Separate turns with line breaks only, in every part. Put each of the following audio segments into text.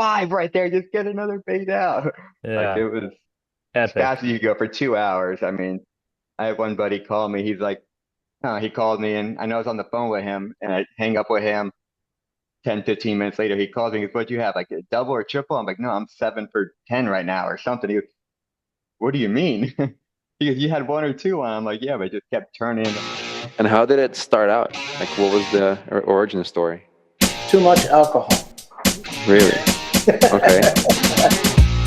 5 right there. Just get another bait out. Like
Yeah.
it was as
Epic.
fast as you go for 2 hours. I mean, I had one buddy call me. He's like, he called me and I know I was on the phone with him and I hang up with him 10, 15 minutes later. He calls me. He goes, "What do you have? Like a double or triple?" I'm like, "No, I'm 7 for 10 right now or something." He goes, "What do you mean?" He goes, "You had one or two on." I'm like, "Yeah, but it just kept turning."
And how did it start out? Like, what was the origin story?
Too much alcohol.
Really? Okay.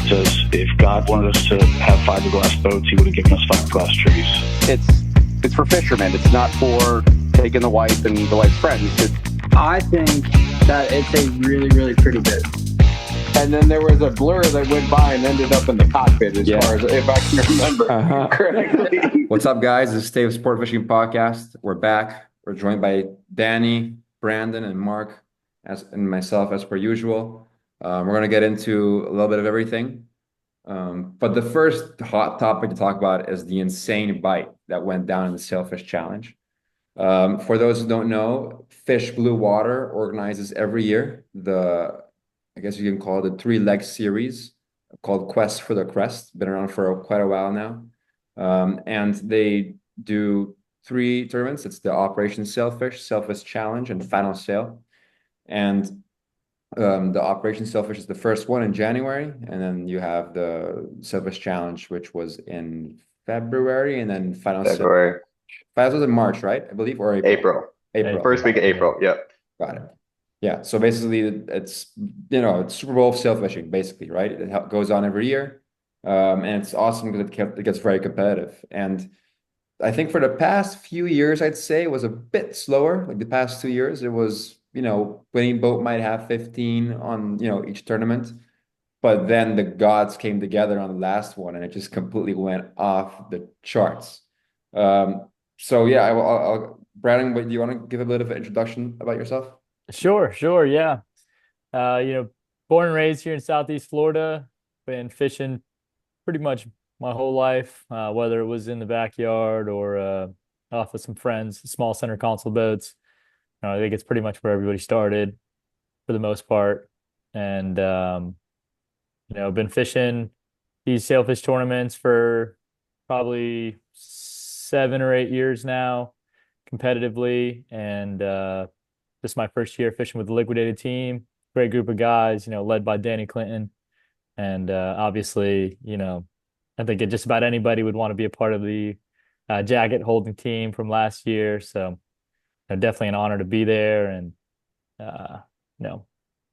Says if God wanted us to have fiberglass boats, he would have given us fiberglass trees.
It's for fishermen. It's not for taking the wife and the wife's friends.
I think that it's a really, really pretty bit.
And then there was a blur that went by and ended up in the cockpit, as far as if I can remember correctly.
What's up, guys? This is State of Sportfishing Podcast. We're back. We're joined by Danny, Brandon, and Mark, and myself as per usual. We're going to get into a little bit of everything. But the first hot topic to talk about is the insane bite that went down in the Sailfish Challenge. For those who don't know, Fish Blue Water organizes every year I guess you can call it the 3-leg series called Quest for the Crest. Been around for quite a while now. And they do 3 tournaments. It's the Operation Sailfish, Sailfish Challenge, and Final Sail. And the Operation Sailfish is the first one in January, and then you have the Sailfish Challenge, which was in February, and then Final Sail.
February,
Final Sail was in March, right? I believe, or April.
April,
April.
first week of April. Yep.
Got it. Yeah. So basically, it's it's Super Bowl of sailfishing, basically, right? It goes on every year, and it's awesome because it gets very competitive. And I think for the past few years, I'd say it was a bit slower. Like the past 2 years, it was winning boat might have 15 on each tournament, but then the gods came together on the last one, and it just completely went off the charts. So yeah, Brandon, do you want to give a bit of an introduction about yourself?
Sure, yeah. Born and raised here in Southeast Florida, been fishing pretty much my whole life, whether it was in the backyard or off with some friends, small center console boats. I think it's pretty much where everybody started for the most part. And been fishing these sailfish tournaments for probably 7 or 8 years now, competitively. And this is my first year fishing with the Liquidated team. Great group of guys, led by Danny Clinton. And obviously, I think just about anybody would want to be a part of the jacket holding team from last year. So definitely an honor to be there, and uh,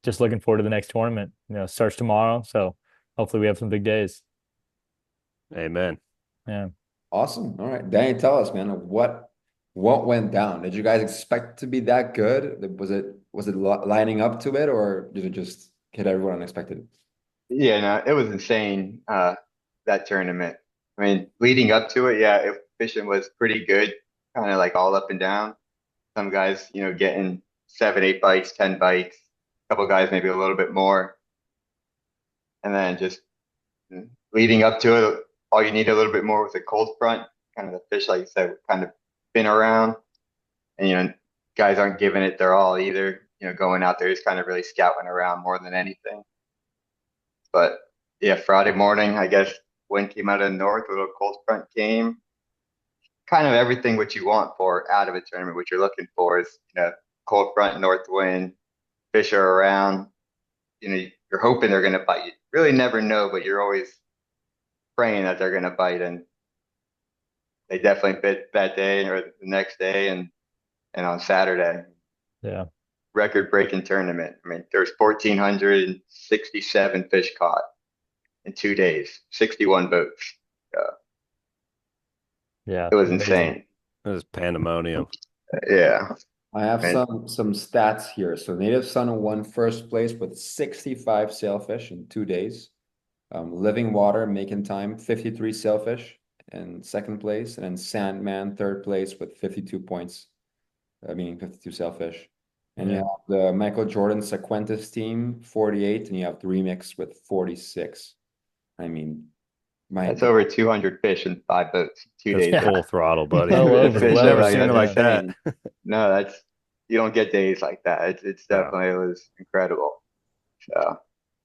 just looking forward to the next tournament. Starts tomorrow, so hopefully we have some big days.
Amen.
Yeah.
Awesome. All right, Danny, tell us, man, what went down? Did you guys expect to be that good? Was it lining up to it, or did it just hit everyone unexpected?
Yeah, no, it was insane. That tournament. I mean, leading up to it, yeah, fishing was pretty good, kind of like all up and down. Some guys, getting 7, 8 bites, 10 bites. A couple guys maybe a little bit more. And then just leading up to it, all you need a little bit more was a cold front. Kind of the fish, like you said, kind of spin around. And, guys aren't giving it their all either. Going out there just kind of really scouting around more than anything. But yeah, Friday morning, I guess wind came out of the north, a little cold front came. Kind of everything what you want for out of a tournament, what you're looking for is, cold front, north wind, fish are around. You're hoping they're going to bite. You really never know, but you're always praying that they're going to bite. And they definitely bit that day or the next day and on Saturday.
Yeah.
Record-breaking tournament. I mean, there's 1,467 fish caught in 2 days, 61 boats.
Yeah.
It was insane.
It was pandemonium.
Yeah.
I have some stats here. So Native Son won first place with 65 sailfish in 2 days. Living Water making time 53 sailfish in second place, and then Sandman third place with 52 points, meaning 52 sailfish. And you have the Michael Jordan Sequentis team 48, and you have the Remix with 46. I mean,
that's over 200 fish in 5 boats, 2 days.
That's full throttle, buddy.
I've
never seen it like that.
No, you don't get days like that. It's definitely, it was incredible. So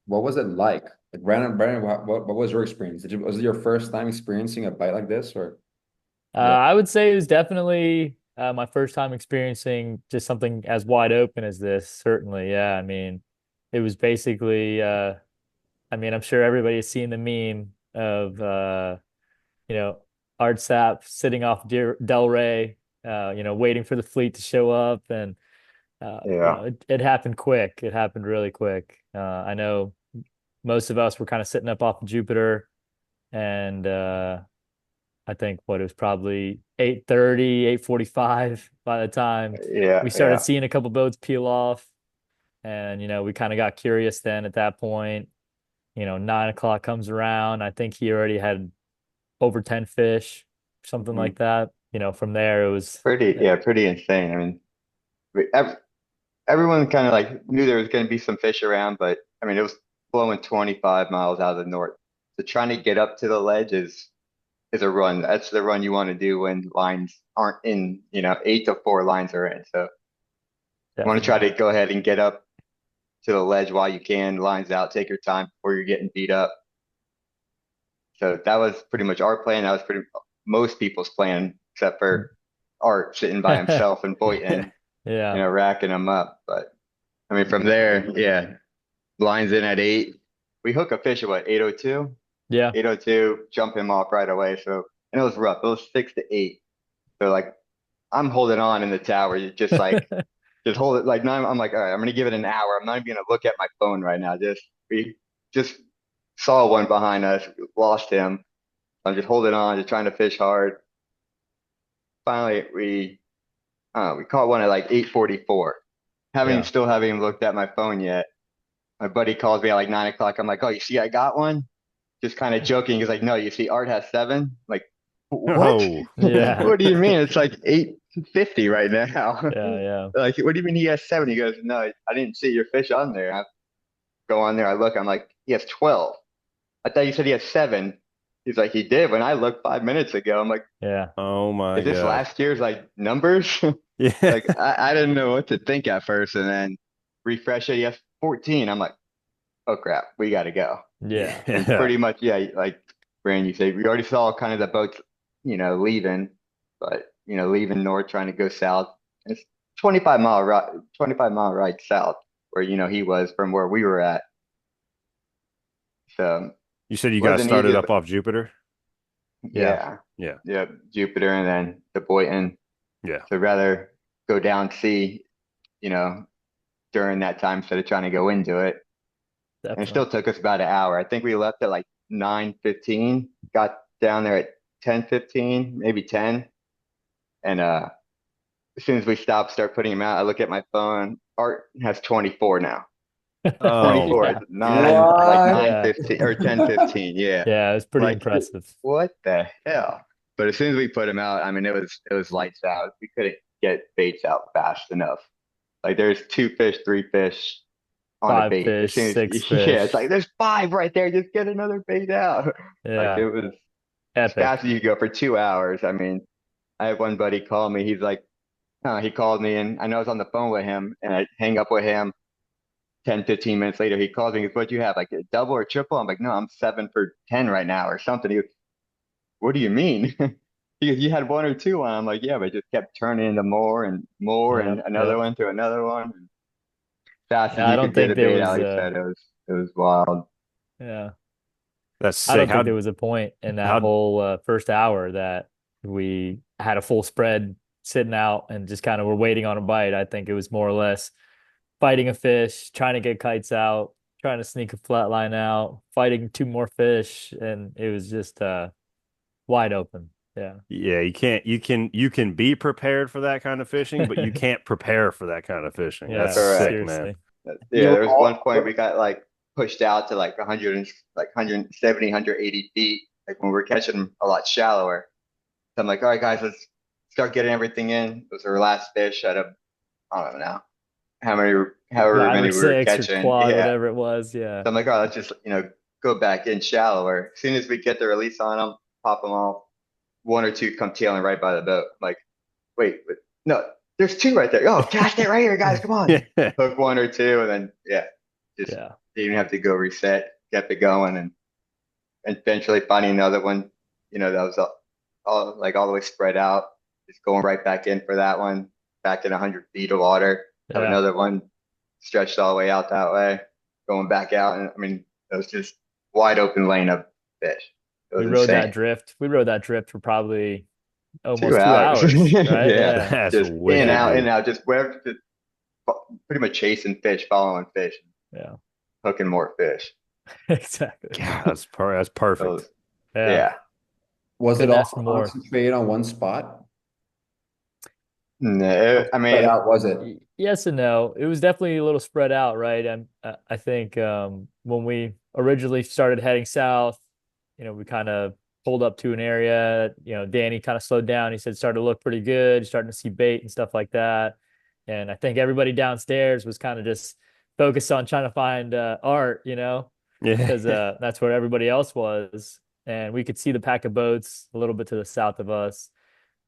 what was it like? Like Brandon, what was your experience? Was it your first time experiencing a bite like this, or?
I would say it was definitely my first time experiencing just something as wide open as this. Certainly, yeah. I mean, it was basically, I mean, I'm sure everybody has seen the meme of, you know, Art Sapp sitting off Del Rey, waiting for the fleet to show up. And,
Yeah.
it happened quick. It happened really quick. I know most of us were kind of sitting up off of Jupiter, and I think it was probably 8:30, 8:45 by the time
Yeah.
we started
Yeah.
seeing a couple boats peel off. And, we kind of got curious then at that point. 9 o'clock comes around. I think he already had over 10 fish, something
Mhm.
like that. From there it was
Pretty insane. I mean, everyone kind of like knew there was going to be some fish around, but I mean, it was blowing 25 miles out of the north. So trying to get up to the ledge is a run. That's the run you want to do when lines aren't in, 8 to 4 lines are in. So you want to try to go ahead and get up to the ledge while you can, lines out, take your time before you're getting beat up. So that was pretty much our plan. That was pretty most people's plan, except for Art sitting by himself and Boynton,
yeah.
racking them up. But I mean, from there, yeah, lines in at 8. We hook a fish at what, 8:02?
Yeah.
8:02, jump him off right away. So, and it was rough. It was 6 to 8. So like, I'm holding on in the tower, just like, just hold it. Like now, I'm like, all right, I'm gonna give it an hour. I'm not even gonna look at my phone right now. We just saw one behind us, lost him. I'm just holding on, just trying to fish hard. Finally, we caught one at like 8:44. Still haven't even looked at my phone yet. My buddy calls me at like 9 o'clock. I'm like, oh, you see, I got one. Just kind of joking. He's like, no, you see, Art has 7. I'm like, what?
Oh,
yeah.
What do you mean? It's like 8:50 right now.
Yeah.
Like, what do you mean he has 7? He goes, no, I didn't see your fish on there. I go on there, I look, I'm like, he has 12. I thought you said he has 7. He's like, he did when I looked 5 minutes ago. I'm like,
Yeah.
oh my
is this
God.
last year's like numbers?
Yeah.
Like I didn't know what to think at first, and then refresh it. He has 14. I'm like, oh crap, we got to go.
Yeah.
And pretty much, yeah, like Brand, you said, we already saw kind of the boats, leaving, but leaving north, trying to go south. It's 25-mile ride south where he was from where we were at. So
You said you
it
got
wasn't
started
easy,
up off Jupiter?
yeah,
Yeah.
Jupiter and then the Boynton.
Yeah.
So rather go down sea, during that time instead of trying to go into it. And it still took us about an hour. I think we left at like 9:15, got down there at 10:15, maybe 10. And as soon as we start putting them out, I look at my phone. Art has 24 now.
Oh,
24,
yeah.
like 9:15 or 10:15. Yeah.
Yeah, it was pretty
Like,
impressive.
what the hell? But as soon as we put them out, I mean, it was lights out. We couldn't get baits out fast enough. Like there's 2 fish, 3 fish on a
5
bait.
fish, 6
Yeah,
fish.
it's like there's 5 right there. Just get another bait out.
Yeah.
Like it was as
Epic.
fast as you go for 2 hours. I mean, I had one buddy call me. He's like, he called me and I know I was on the phone with him and I hang up with him 10, 15 minutes later. He calls me. He goes, what'd you have? Like a double or triple? I'm like, no, I'm 7 for 10 right now or something. He goes, what do you mean? He goes, you had 1 or 2 on. I'm like, yeah, but it just kept turning into more and more and another one to another one. And fast as
I
you
don't
could get
think
a
there
bait
was
out, he said it was wild.
yeah.
that's
I don't
sick.
think there was a point in that whole first hour that we had a full spread sitting out and just kind of were waiting on a bite. I think it was more or less fighting a fish, trying to get kites out, trying to sneak a flat line out, fighting 2 more fish, and it was just wide open. Yeah.
Yeah, you can be prepared for that kind of fishing, but you can't prepare for that kind of fishing.
Yeah,
That's
Correct.
sick,
seriously.
man.
Yeah, there was one point we got like pushed out to like 170, 180 feet, like when we were catching them a lot shallower. So I'm like, all right, guys, let's start getting everything in. It was our last fish out of, I don't know however
5
many
or
we were
6 or
catching.
quad,
Yeah.
whatever it was. Yeah.
So I'm like, all right, let's just, go back in shallower. As soon as we get the release on them, pop them off, 1 or 2 come tailing right by the boat. I'm like, wait, no, there's 2 right there. Oh, cast it right here, guys. Come on.
Yeah.
Hook 1 or 2, and then, just didn't even have to go reset, kept it going, and eventually finding another one, that was all the way spread out, just going right back in for that one, back in 100 feet of water. Have
Yeah.
another one stretched all the way out that way, going back out, and I mean, it was just wide open lane of fish. It
We
was
rode that
insane.
drift. We rode that drift for probably almost 2
2 hours.
hours, right?
Yeah.
That's
Just
wicked,
in
dude.
and out, just wherever, just pretty much chasing fish, following fish,
Yeah.
hooking more fish.
Exactly.
Yeah, that's perfect.
So,
Yeah.
yeah.
Was it
Couldn't
all
ask for more.
concentrated on one spot?
No, I
Spread
mean,
out, was it?
Yes and no. It was definitely a little spread out, right? And I think when we originally started heading south, we kind of pulled up to an area. Danny kind of slowed down. He said it started to look pretty good. He's starting to see bait and stuff like that. And I think everybody downstairs was kind of just focused on trying to find Art,
Yeah.
because that's where everybody else was. And we could see the pack of boats a little bit to the south of us.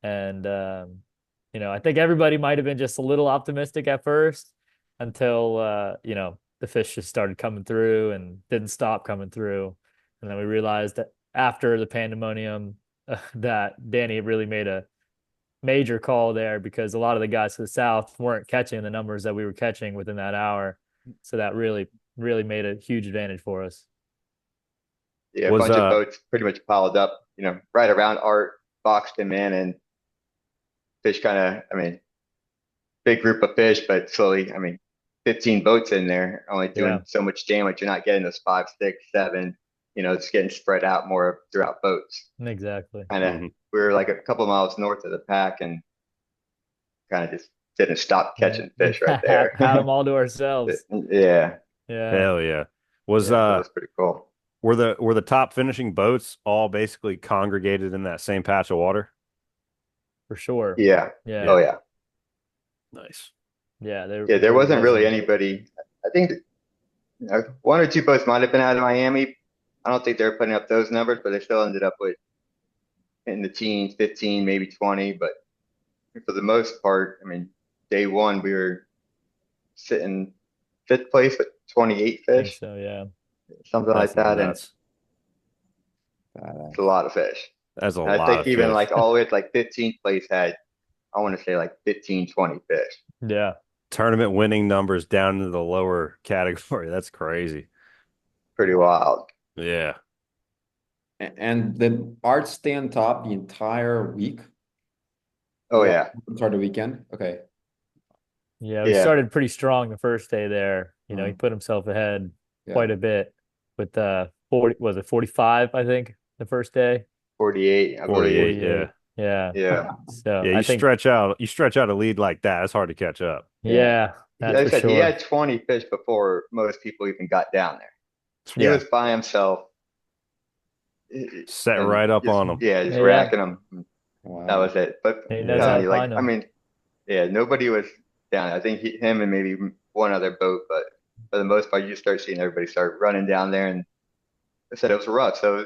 And I think everybody might have been just a little optimistic at first until the fish just started coming through and didn't stop coming through. And then we realized that after the pandemonium that Danny really made a major call there, because a lot of the guys to the south weren't catching the numbers that we were catching within that hour. So that really, really made a huge advantage for us.
yeah, a
Was
bunch of boats pretty much piled up, right around Art, boxed him in, and fish kind of, I mean, big group of fish, but slowly, I mean, 15 boats in there, only doing
Yeah.
so much damage. You're not getting those 5, 6, 7, it's getting spread out more throughout boats.
Exactly.
Kind of, we were like a couple miles north of the pack and kind of just didn't stop catching fish right there.
Had them all to ourselves.
Yeah,
Yeah.
Hell yeah. Was
that was pretty cool.
were the top finishing boats all basically congregated in that same patch of water?
For sure.
Yeah.
Yeah.
Oh yeah.
Nice.
Yeah.
There wasn't really anybody. I think one or two boats might have been out of Miami. I don't think they were putting up those numbers, but they still ended up with in the teens, 15, maybe 20. But for the most part, I mean, day one we were sitting 5th place with 28
I think
fish,
so, yeah.
something like that, and
Nuts.
it's a lot of fish.
That's a
And I
lot
think
of
even
fish.
like all the way to like 15th place had, I want to say like 15, 20 fish.
Yeah.
Tournament winning numbers down into the lower category. That's crazy.
Pretty wild.
Yeah.
And did Art stay on top the entire week?
Oh yeah.
Entire weekend? Okay.
Yeah. We
Yeah.
started pretty strong the first day there. He
Mhm.
put himself ahead
Yeah.
quite a bit with 45, I think, the first day.
48, I believe.
48, yeah.
Yeah.
Yeah.
So
Yeah,
I
you
think,
stretch out a lead like that, it's hard to catch up.
yeah,
Like
that's
I
for
said, he
sure.
had 20 fish before most people even got down there. He
Yeah.
was by himself.
Set
and
right up
just-
on 'em.
Yeah, just
Yeah.
racking them.
Wow.
That was it. But
He
I'm
knows how
telling
to
you, like,
find
I
'em.
mean, yeah, nobody was down there. I think him and maybe one other boat, but for the most part, you start seeing everybody start running down there. And I said it was rough. So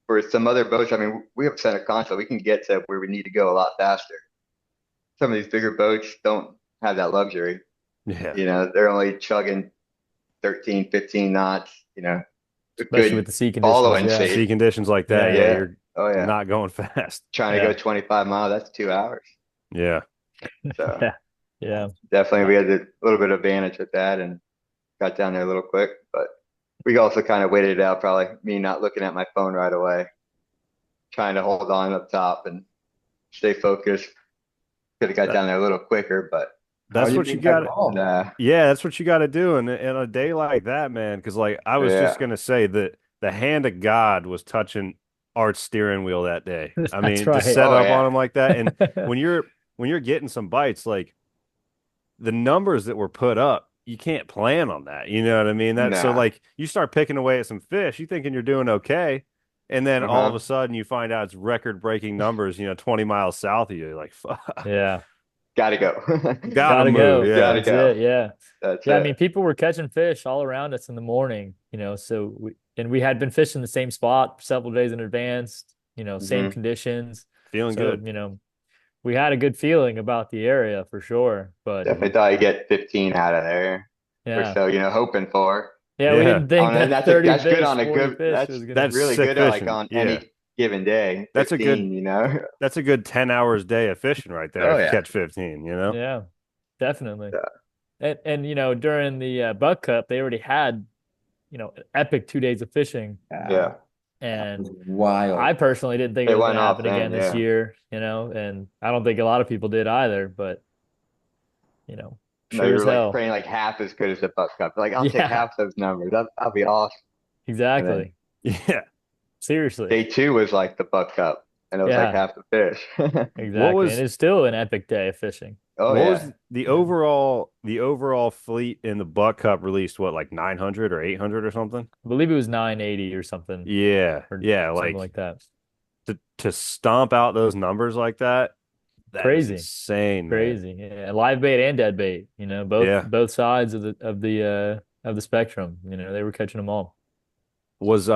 for some other boats, I mean, we have center console. We can get to where we need to go a lot faster. Some of these bigger boats don't have that luxury.
Yeah.
They're only chugging 13, 15 knots,
Especially
good
with the sea
following
conditions. Yeah.
shape.
See conditions like that,
Yeah.
yeah,
Yeah.
you're
Oh yeah.
not going fast.
Trying to
Yeah.
go 25 miles, that's 2 hours.
Yeah.
So
Yeah. Yeah.
definitely we had a little bit of advantage with that and got down there a little quick, but we also kind of waited it out, probably me not looking at my phone right away, trying to hold on up top and stay focused. Could have got down there a little quicker, but
That's what you got.
nah.
Yeah, that's what you got to do in a day like that, man. Because like I was just gonna say that the hand of God was touching Art's steering wheel that day. I mean,
That's right.
to set
Oh,
up
yeah.
on him like that, and when you're getting some bites, like the numbers that were put up, you can't plan on that. You know what I mean? So
Nah.
like you start picking away at some fish, you thinking you're doing okay, and then all of a sudden you find out it's record-breaking numbers. 20 miles south of you. You're like, fuck.
Yeah.
Gotta go.
Gotta
go.
move. Yeah.
Gotta
That's
go.
it. Yeah.
That's
Yeah.
it.
I mean, people were catching fish all around us in the morning, so we had been fishing the same spot several days in advance, same
Mhm.
conditions.
Feeling
So,
good.
we had a good feeling about the area for sure, but
Definitely thought you get 15 out of there or
yeah,
so, hoping for.
Yeah, we didn't think
And
that
that's
30
good
fish,
on a
40
good.
fish
That's
was gonna.
That's
really
sick
good like
fishing.
on
Yeah.
any given day.
That's a
15,
good-
you know.
That's a good 10 hours day of fishing right there.
Oh,
If you
yeah.
catch 15, you know?
Yeah, definitely.
Yeah.
And during the Buck Cup, they already had an epic 2 days of fishing,
Yeah.
and
Wild.
I personally didn't think
They
it was
went
going to
off
happen again
then,
this
yeah.
year, and I don't think a lot of people did either, but
No,
sure
you
as
were like
hell.
praying like half as good as the Buck Cup. Like, I'll take
Yeah.
half those numbers. That'll be awesome. And then
Exactly.
Yeah.
Seriously.
day 2 was like the Buck Cup, and it was like
Yeah.
half the fish.
Exactly. And it's still an epic day of fishing.
Oh
What
yeah.
was the overall fleet in the Buck Cup released, what, like 900 or 800 or something?
I believe it was 980 or something.
Yeah.
Or
Yeah,
something like that.
to stomp out those numbers like that is
Crazy.
insane, man.
Crazy. Yeah. Live bait and dead bait, both sides of the spectrum. They were catching them all.
Was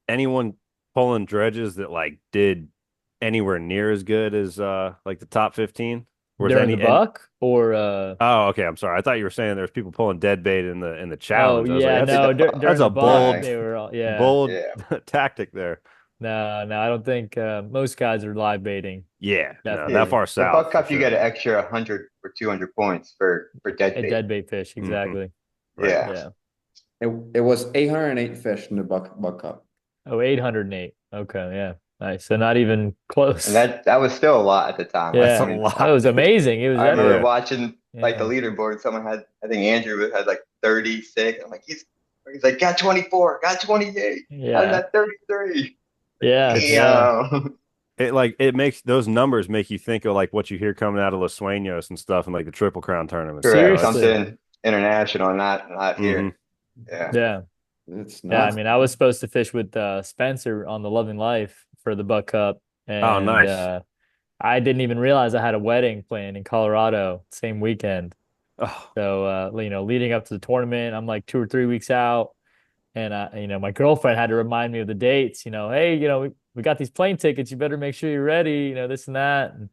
anyone pulling dredges that like did anywhere near as good as like the top 15?
During the Buck or
Oh, okay. I'm sorry. I thought you were saying there's people pulling dead bait in the challenge.
Oh
I was
yeah,
like,
no, during
that's
the
a
Buck,
bold,
they were all, yeah.
bold
Yeah.
tactic there.
No, I don't think most guys are live baiting.
Yeah, no,
Definitely.
that far
The
south.
Buck Cup,
for
you
sure.
get an extra 100 or 200 points for dead
A
bait.
dead bait fish, exactly.
Right.
Yeah.
Yeah.
It was 808 fish in the Buck Cup.
Oh, 808. Okay, yeah. Nice. So not even close.
And that was still a lot at the time.
Yeah.
I mean,
lot.
That was amazing. It was
I remember
epic.
watching like the
Yeah.
leaderboard. Someone had, I think Andrew had like 36. I'm like, he's like, got 24, got 28.
Yeah.
I'm at 33.
Yeah.
Damn.
It makes those numbers make you think of like what you hear coming out of Los Sueños and stuff and like the Triple Crown tournaments.
Correct.
Seriously.
Something international, not here. Yeah.
Yeah.
It's
Yeah, I
nuts.
mean, I was supposed to fish with Spencer on the Loving Life for the Buck Cup, and
Oh, nice.
I didn't even realize I had a wedding planned in Colorado same weekend.
Oh,
So, leading up to the tournament, I'm like 2 or 3 weeks out, and my girlfriend had to rimind me of the dates. Hey, we got these plane tickets. You better make sure you're ready. This and that, and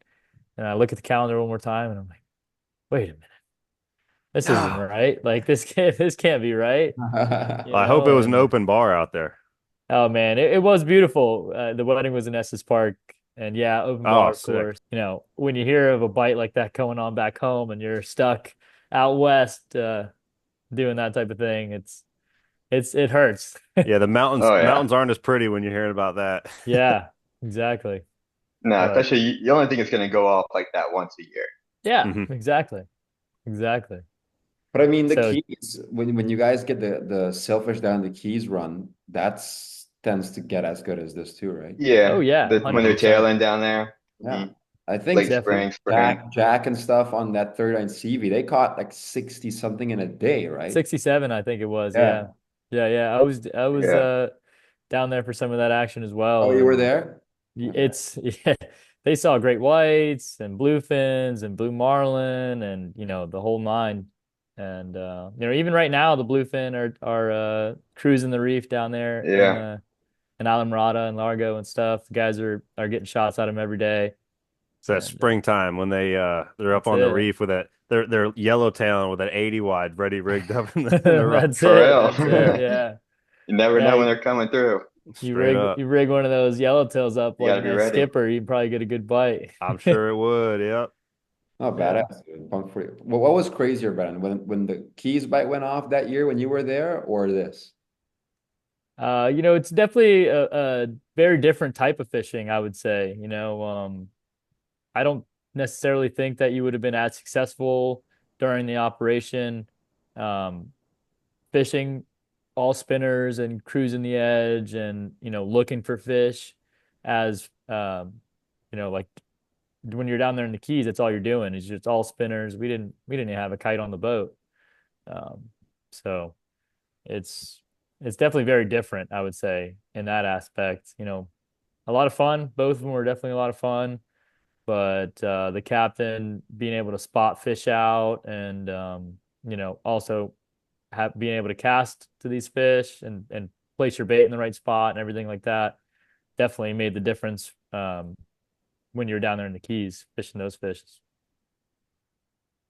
I look at the calendar one more time, and I'm like, wait a minute, this isn't right. Like this can't be right.
I hope it was an open bar out there.
Oh man, it was beautiful. The wedding was in Estes Park, and yeah, open bar, of
sick.
course. When you hear of a bite like that going on back home, and you're stuck out west doing that type of thing, it hurts.
Yeah, the mountains
Oh, yeah.
mountains aren't as pretty when you're hearing about that.
Yeah, exactly.
No,
But-
especially you only think it's going to go off like that once a year.
Yeah,
Mhm.
exactly.
But I mean, the
So-
Keys, when you guys get the Sailfish down the Keys run, tends to get as good as this too, right?
Yeah.
Oh, yeah,
When they're
100%.
tailing down there.
Yeah. I think
Lake
Definitely.
Spring.
Jack and stuff on that 39 CV, they caught like 60 something in a day, right?
67, I think it was.
Yeah.
Yeah. I was
Yeah.
down there for some of that action as well.
Oh, you were
and
there?
It's yeah, they saw great whites and bluefins and blue marlin and the whole nine. And even right now the bluefin are cruising the reef down there
Yeah.
in Islamorada and Largo and stuff. The guys are getting shots at them every day.
It's that
And,
springtime when they're up
That's
on the
it.
reef with they're yellow tailing with an 80 wide ready rigged up in the rough.
That's
For
it.
real.
That's it. Yeah.
You never
Yeah,
know when they're coming through.
Straight up.
You rig one of those yellowtails up
You
like
gotta
a
be
nice
ready.
skipper, you can probably get a good bite.
I'm sure it would. Yep.
Oh, badass. Dude. Punk free. Well, what was crazier, Brandon? When the Keys bite went off that year when you were there, or this?
It's definitely a very different type of fishing, I would say. I don't necessarily think that you would have been as successful during the operation, fishing all spinners and cruising the edge and, looking for fish as, like when you're down there in the Keys, that's all you're doing is just all spinners. We didn't even have a kite on the boat. So it's definitely very different, I would say, in that aspect. A lot of fun. Both of them were definitely a lot of fun. But the captain being able to spot fish out and also being able to cast to these fish and place your bait in the right spot and everything like that definitely made the difference when you're down there in the Keys fishing those fish.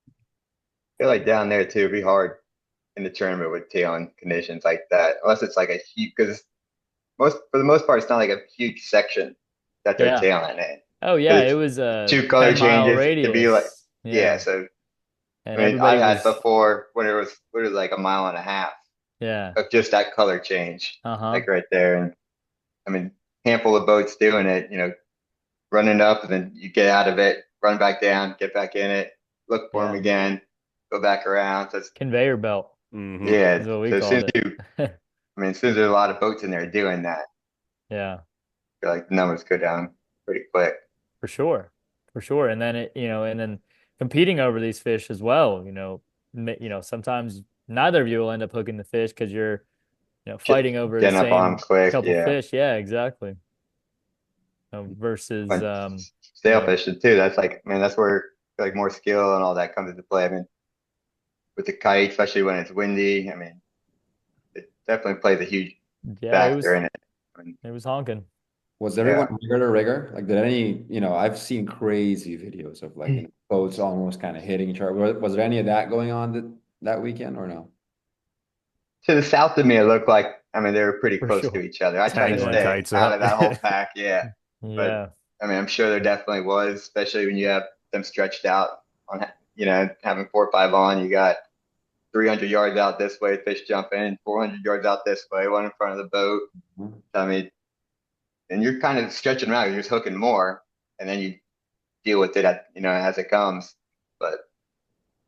I feel like down there too, it'd be hard in the tournament with tailing conditions like that, unless it's like a huge, because for the most part, it's not like a huge section that they're tailing in.
Oh yeah, it was a
2 color
10-mile
changes.
radius.
It'd be like, so
and
I mean, I had before when it was like a mile and a half of just that color change, like right there. And I mean, handful of boats doing it, running up and then you get out of it, run back down, get back in it, look for them again, go back around. So it's
conveyor belt.
Mm-hmm.
Yeah.
That's what we
so
called it.
I mean, as soon as there's a lot of boats in there doing that,
yeah,
I feel like the numbers go down pretty quick.
For sure. And then and then competing over these fish as well. Sometimes neither of you will end up hooking the fish because you're, fighting over the same couple fish. Yeah, exactly. Versus
sailfishing too. That's like, man, that's where like more skill and all that comes into play. I mean, with the kite, especially when it's windy, I mean, it definitely plays a huge factor in it. I mean,
it was honking.
Was everyone rigger to rigger? Like, did any, I've seen crazy videos of like boats almost kind of hitting each other. Was there any of that going on that weekend or no?
To the south of me, it looked like, I mean, they were pretty close to each other. I tried to stay out of that whole pack. Yeah. But I mean, I'm sure there definitely was, especially when you have them stretched out on, having 4 or 5 on, you got 300 yards out this way, fish jumping, 400 yards out this way, one in front of the boat. I mean, and you're kind of stretching around, you're just hooking more, and then you deal with it as it comes. But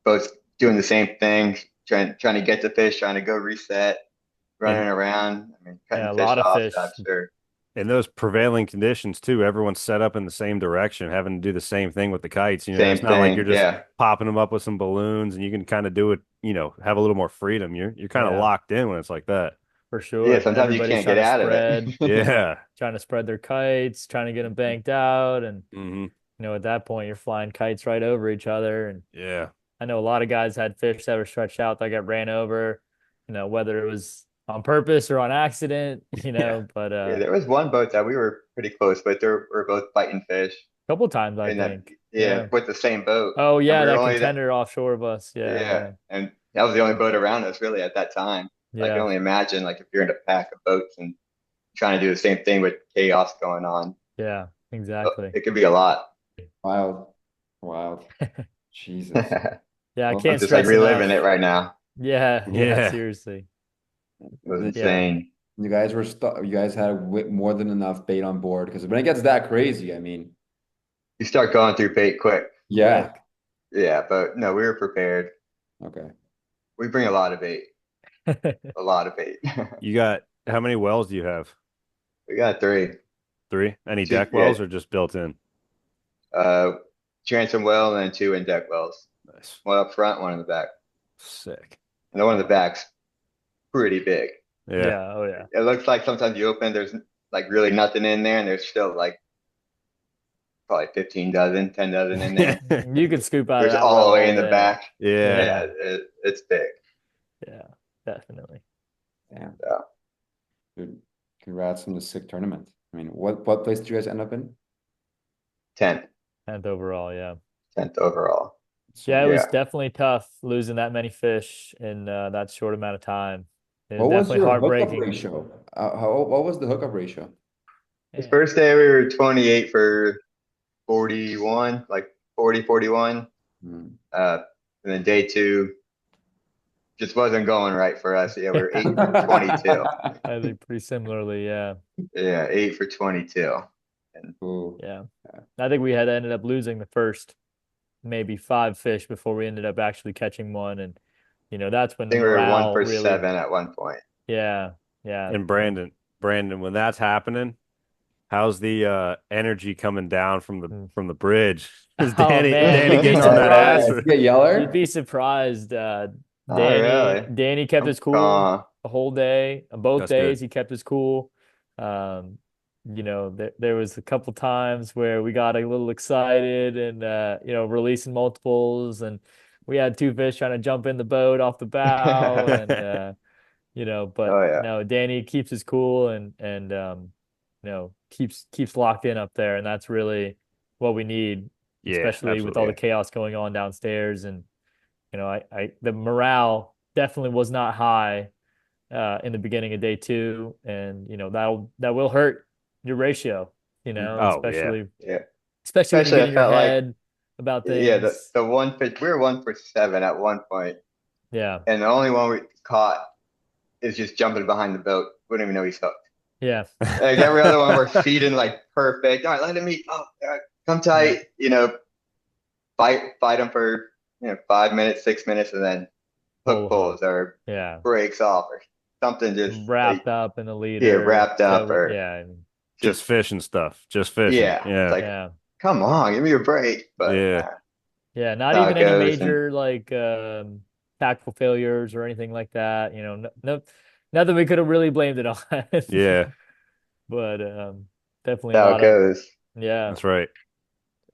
both doing the same thing, trying to get the fish, trying to go reset, running around. I mean, cutting
a
fish
lot of
off,
fish.
I'm sure.
In those prevailing conditions too, everyone's set up in the same direction, having to do the same thing with the kites. It's not like you're just popping them up with some balloons, and you can kind of do it. Have a little more freedom. You're kind of locked in when it's like that.
For sure.
Yeah, sometimes you can't get out of it.
Yeah.
Trying to spread their kites, trying to get them banked out. And, at that point, you're flying kites right over each other. And I know a lot of guys had fish that were stretched out that got ran over, whether it was on purpose or on accident, but.
There was one boat that we were pretty close, but we're both fighting fish.
A couple times, I think.
With the same boat.
Oh, yeah, that contender offshore of us.
Yeah. And that was the only boat around us, really, at that time. I can only imagine, like, if you're in a pack of boats and trying to do the same thing with chaos going on.
Yeah, exactly.
It could be a lot.
Wild. Jesus.
Yeah, I can't
I'm just like reliving it right now.
Yeah, seriously.
It was insane.
You guys you guys had more than enough bait on board, because when it gets that crazy, I mean,
you start going through bait quick.
Yeah.
Yeah, but no, we were prepared.
Okay.
We bring a lot of bait. A lot of bait.
You got, how many wells do you have?
We got 3.
3? Any deck wells or just built in?
Transom well and then 2 in deck wells.
Nice.
One up front, one in the back.
Sick.
And the one in the back's pretty big.
Yeah. Oh yeah.
It looks like sometimes you open, there's like really nothing in there, and there's still like probably 10 dozen in there.
You could scoop out.
There's all the way in the back.
Yeah.
It's big.
Yeah, definitely.
Damn. Dude, congrats on the sick tournament. I mean, what place did you guys end up in?
10th.
10th overall, yeah.
10th overall.
Yeah, it was definitely tough losing that many fish in that short amount of time. It was
definitely
your heartbreaking.
Hookup ratio? What was the hookup ratio?
The first day we were 28 for 41, like 40, 41. And then day 2 just wasn't going right for us. Yeah, we were 8 for 22.
I think pretty similarly, yeah.
Yeah, 8 for 22. And
yeah. I think we had ended up losing the first maybe 5 fish before we ended up actually catching one. And, that's when
I think we were 1 for 7 at one point.
Yeah.
And Brandon, when that's happening, how's the energy coming down from the bridge? Because Danny gets on that ass.
You'd be surprised. Danny kept his cool the whole day. On both days, he kept his cool. There was a couple times where we got a little excited and releasing multiples, and we had 2 fish trying to jump in the boat off the bow, and no, Danny keeps his cool and keeps locked in up there, and that's really what we need, especially with all the chaos going on downstairs. And the morale definitely was not high in the beginning of day 2, and that will hurt your ratio,
Oh yeah.
especially when you
Especially
get
I
in your
felt like,
head about
yeah,
things.
the one fish, we were 1 for 7 at one point,
Yeah,
and the only one we caught is just jumping behind the boat. We don't even know he's hooked.
yeah,
Like every other one, we're feeding like perfect. All right, let him eat. Oh, all right, come tight. Fight him for 5 minutes, 6 minutes, and then hook pulls or
yeah,
breaks off or something. Just
wrapped up in the leader.
wrapped up
So
or
yeah,
just fishing stuff. Just fishing.
yeah. It's
Yeah.
like,
yeah,
come on, give me a break. But
Yeah.
yeah. Not
how
even
it
any
goes. And
major like tactical failures or anything like that. Nothing we could have really blamed it on.
Yeah.
But definitely a
how it
lot of
goes.
That's right.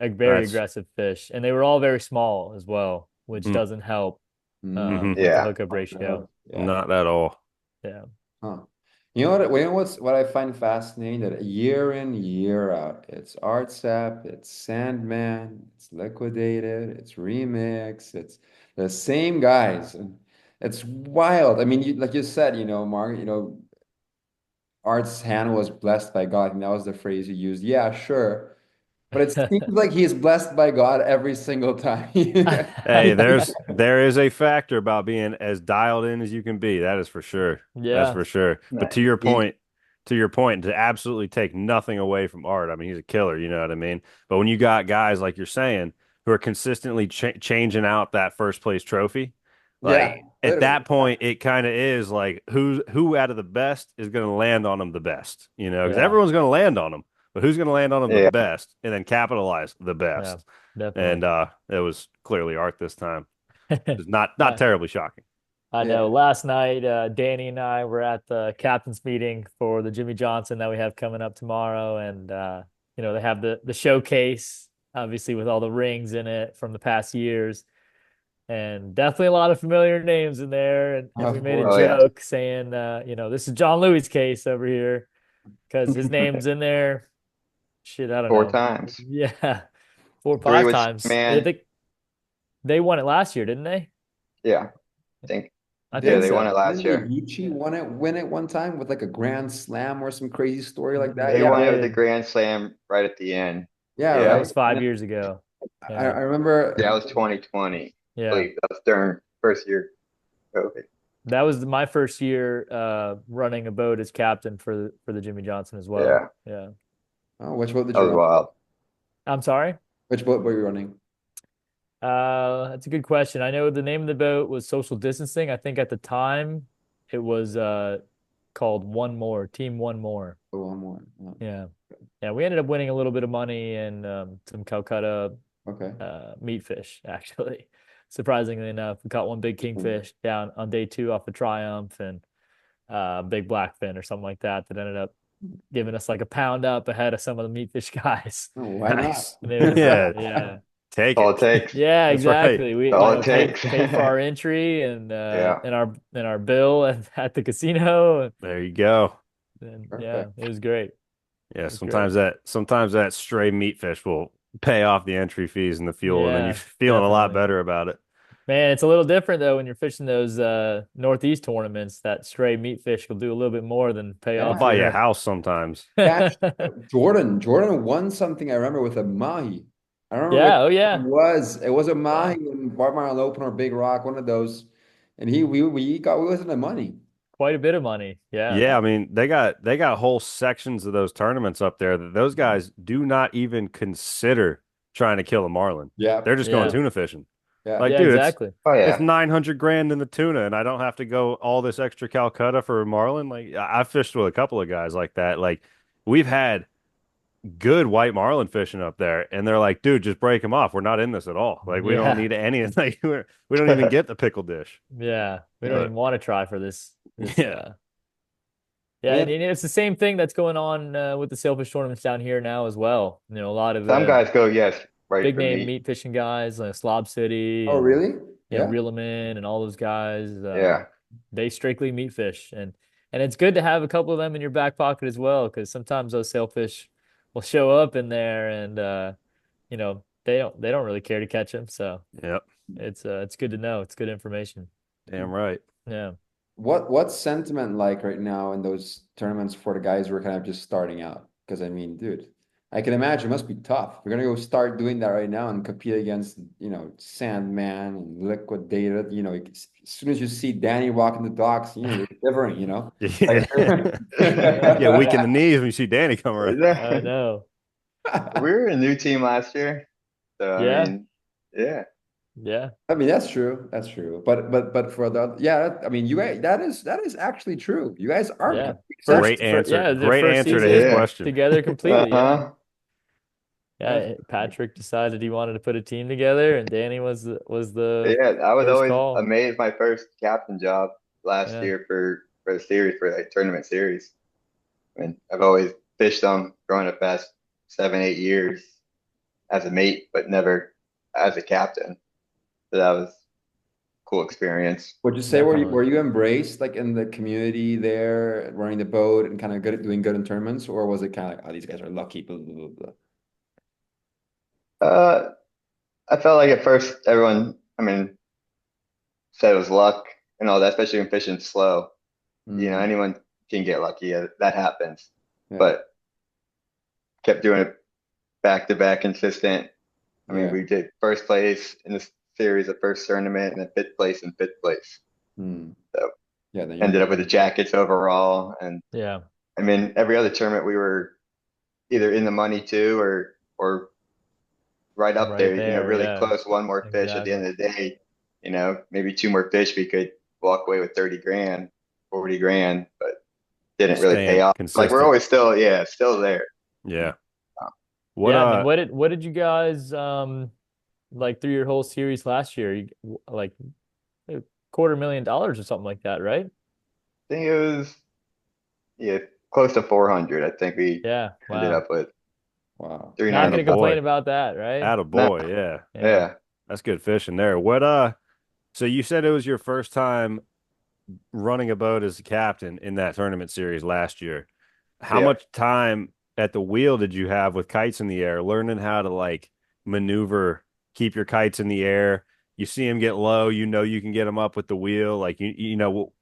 very aggressive fish, and they were all very small as well, which doesn't help
Mhm.
with the hookup ratio.
Yeah.
Not at all.
Yeah.
Huh. What I find fascinating that year in, year out, it's Artsap, it's Sandman, it's Liquidated, it's Remix, it's the same guys. And it's wild. I mean, like you said, Mark, Art's hand was blessed by God, and that was the phrase you used. Yeah, sure. But it seems like he's blessed by God every single time.
Hey, there is a factor about being as dialed in as you can be. That is for sure. That's
Yeah.
for sure. But to your point, to absolutely take nothing away from Art. I mean, he's a killer, you know what I mean? But when you got guys like you're saying who are consistently changing out that first place trophy,
Yeah,
like at that point, it kind of is like who out of the best is going to land on them the best, because
Yeah.
everyone's going to land on them. But who's going to land on them the
Yeah.
best and then capitalize the best?
Definitely.
And it was clearly Art this time. It's not terribly shocking.
I know. Last night, Danny and I were at the captain's meeting for the Jimmy Johnson that we have coming up tomorrow, and they have the showcase, obviously with all the rings in it from the past years, and definitely a lot of familiar names in there. And we made a joke saying, this is John Louis' case over here because his name's in there. Shit, I don't know.
4 times.
Yeah, 4 or
3
5
with
times.
man.
I think they won it last year, didn't they?
Yeah, I think.
I
Yeah,
think
they
so.
won it last year.
Yuichi win it one time with like a grand slam or some crazy story like that.
They
Yeah,
won it with the Grand Slam right at the end.
yeah,
That
right.
was 5 years ago.
I
Yeah.
remember.
That was 2020.
Yeah.
That was during first year COVID.
That was my first year running a boat as captain for the Jimmy Johnson as well. Yeah.
Oh, which boat did
That
you
was
run?
wild.
I'm sorry?
Which boat were you running?
That's a good question. I know the name of the boat was Social Distancing. I think at the time it was called One More, Team One More.
Oh, one more. Oh,
Yeah. Yeah, we ended up winning a little bit of money and some Calcutta
okay.
meat fish, actually. Surprisingly enough, we caught one big kingfish down on day 2 off the Triumph, and big blackfin or something like that ended up giving us like a pound up ahead of some of the meat fish guys.
Oh, why
Nice.
not?
And it was,
Yeah. Take
All
it.
it takes.
Yeah,
That's right.
exactly. We
All it
paid
takes.
for our entry and
Yeah.
and our bill at the casino.
There you go.
And yeah,
Perfect.
it was great.
Yeah,
That's
sometimes that stray meat fish will pay off the entry fees and the fuel, and then
Yeah,
you're feeling a lot
definitely.
better about it.
Man, it's a little different though when you're fishing those Northeast tournaments. That stray meat fish will do a little bit more than pay
I'll
off
buy you a
your
house sometimes.
Jordan won something I remember with a mahi. I don't remember
Yeah,
what
oh yeah.
it was a mahi in Bart Marlin Open or Big Rock, one of those. And we wasn't the money.
Quite a bit of money. Yeah.
Yeah, I mean they got whole sections of those tournaments up there that those guys do not even consider trying to kill a marlin.
Yeah.
They're just going tuna fishing.
Yeah.
Like,
Yeah,
dude,
exactly.
it's 900 grand in the tuna, and I don't have to go all this extra Calcutta for a marlin. Like, I fished with a couple of guys like that. Like, we've had good white marlin fishing up there, and they're like, dude, just break them off. We're not in this at all. Like, we don't need any. Like, we don't even get the pickle dish.
Yeah, we don't even want to try for this.
Yeah.
And it's the same thing that's going on with the sailfish tournaments down here now as well. A lot of
Some guys go, right
big
for
name meat fishing guys like Slob City.
Oh, really?
Yeah, Reel 'em In and all those guys.
Yeah.
They strictly meat fish, and it's good to have a couple of them in your back pocket as well, because sometimes those sailfish will show up in there, and they don't really care to catch them. So
Yep.
it's good to know. It's good information.
Damn right.
Yeah.
What's sentiment like right now in those tournaments for the guys who are kind of just starting out? Because I mean, dude, I can imagine it must be tough. You're gonna go start doing that right now and compete against, Sandman and Liquidated. As soon as you see Danny walking the docks, you're shivering.
Yeah. Yeah, weak in the knees when you see Danny come around.
I know.
We were a new team last year, so
Yeah.
I mean, yeah.
Yeah.
I mean, that's true. That's true. But for I mean, you guys, that is actually true. You guys are
Yeah.
Great answer.
Yeah, their
Great
first
answer to
season
his question.
together completely. Yeah.
Uh-huh.
Yeah. Patrick decided he wanted to put a team together, and Danny was the
Yeah, I was
first
always
call.
amazed. My first captain job last
Yeah.
year for the series, for like tournament series. I mean, I've always fished them growing up past 7, 8 years as a mate, but never as a captain. So that was a cool experience.
Would you say
Definitely.
were you embraced like in the community there, running the boat and kind of doing good in tournaments, or was it kind of like, oh, these guys are lucky, blah blah blah blah?
I felt like at first everyone, I mean, said it was luck and all that, especially when fishing slow.
Mm,
Anyone can get lucky. That happens.
yeah,
But kept doing it back to back consistent. I mean,
yeah.
we did first place in the series, the first tournament, and then fifth place in fifth place.
Mm.
So
Yeah, then
ended up with the jackets overall. And
Yeah.
I mean, every other tournament we were either in the money too, or right up
Right
there,
there.
really
Yeah.
close, one more fish at the end of the day. Maybe two more fish, we could walk away with 30 grand, 40 grand, but didn't really pay
Staying
off. Like
consistent.
we're always still there.
Yeah.
Um,
What
Yeah. And then what did you guys like through your whole series last year? Like $250,000 or something like that, right?
I think it was, yeah, close to 400. I think we
Yeah.
ended
Wow.
up with
wow.
Not gonna
395.
complain about that, right?
Attaboy, yeah.
Yeah.
That's good fishing there. So you said it was your first time running a boat as a captain in that tournament series last year. How
Yeah.
much time at the wheel did you have with kites in the air, learning how to like maneuver, keep your kites in the air? You see them get low, you can get them up with the wheel, like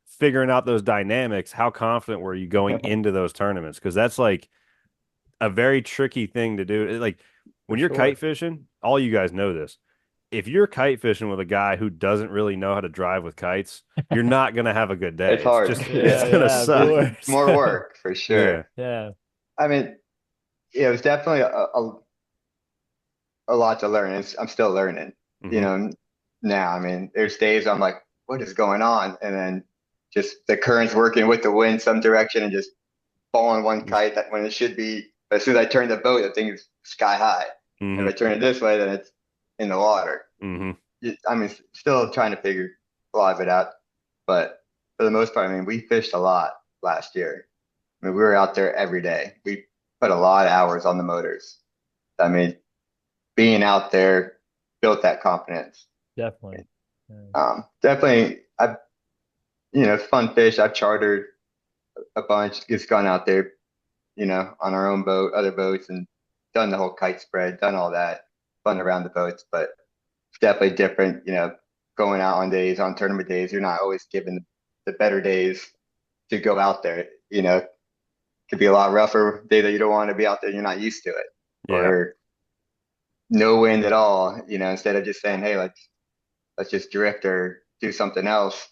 figuring out those dynamics. How confident were you going into those tournaments? Because that's like a very tricky thing to do. Like when you're
sure.
kite fishing, all you guys know this. If you're kite fishing with a guy who doesn't really know how to drive with kites, you're not gonna have a good day.
It's hard.
It's
Yeah.
gonna
of
suck.
course.
It's more work for
Yeah.
sure.
Yeah.
I mean, yeah, it was definitely a lot to learn. I'm still learning,
Mhm.
now. I mean, there's days I'm like, what is going on? And then just the current's working with the wind some direction and just falling one kite that when it should be. But as soon as I turn the boat, the thing is sky high. And if I turn it this way, then it's in the water. I mean, still trying to figure a lot of it out. But for the most part, I mean, we fished a lot last year. I mean, we were out there every day. We put a lot of hours on the motors. I mean, being out there built that confidence.
Definitely.
Definitely, fun fish. I've chartered a bunch, just gone out there, on our own boat, other boats, and done the whole kite spread, done all that, fun around the boats. But it's definitely different, going out on tournament days. You're not always given the better days to go out there. Could be a lot rougher day that you don't want to be out there. You're not used to it,
Yeah.
or no wind at all. Instead of just saying, hey, let's just drift or do something else,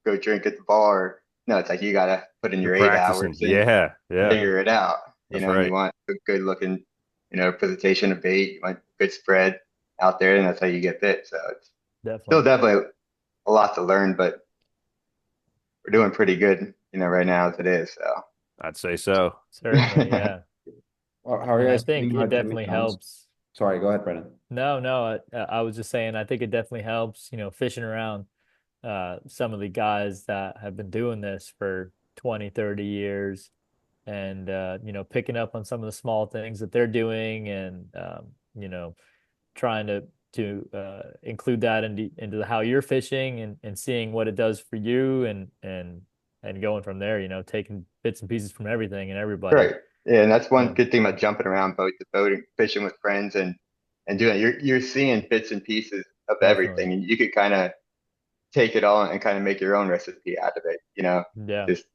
go drink at the bar. No, it's like you gotta put in your
You're
8 hours
practicing.
and
Yeah.
figure it out.
That's
And
right.
you want a good looking, presentation of bait, you want good spread out there, and that's how you get bit. So it's still
Definitely.
definitely a lot to learn, but we're doing pretty good, right now as it is. So
I'd say so.
Certainly. Yeah.
How are you
And I
guys
think
feeling
it
about doing
definitely
rounds?
helps.
Sorry, go ahead, Brennan.
No, I was just saying, I think it definitely helps, fishing around some of the guys that have been doing this for 20, 30 years and, picking up on some of the small things that they're doing and, trying to include that into how you're fishing and seeing what it does for you and going from there, taking bits and pieces from everything and everybody.
right. Yeah, and that's one
Yeah.
good thing about jumping around boat to boat and fishing with friends and doing it. You're seeing bits and pieces of
Definitely.
everything, and you could kind of take it all and kind of make your own recipe out of it, you know?
Yeah.
Just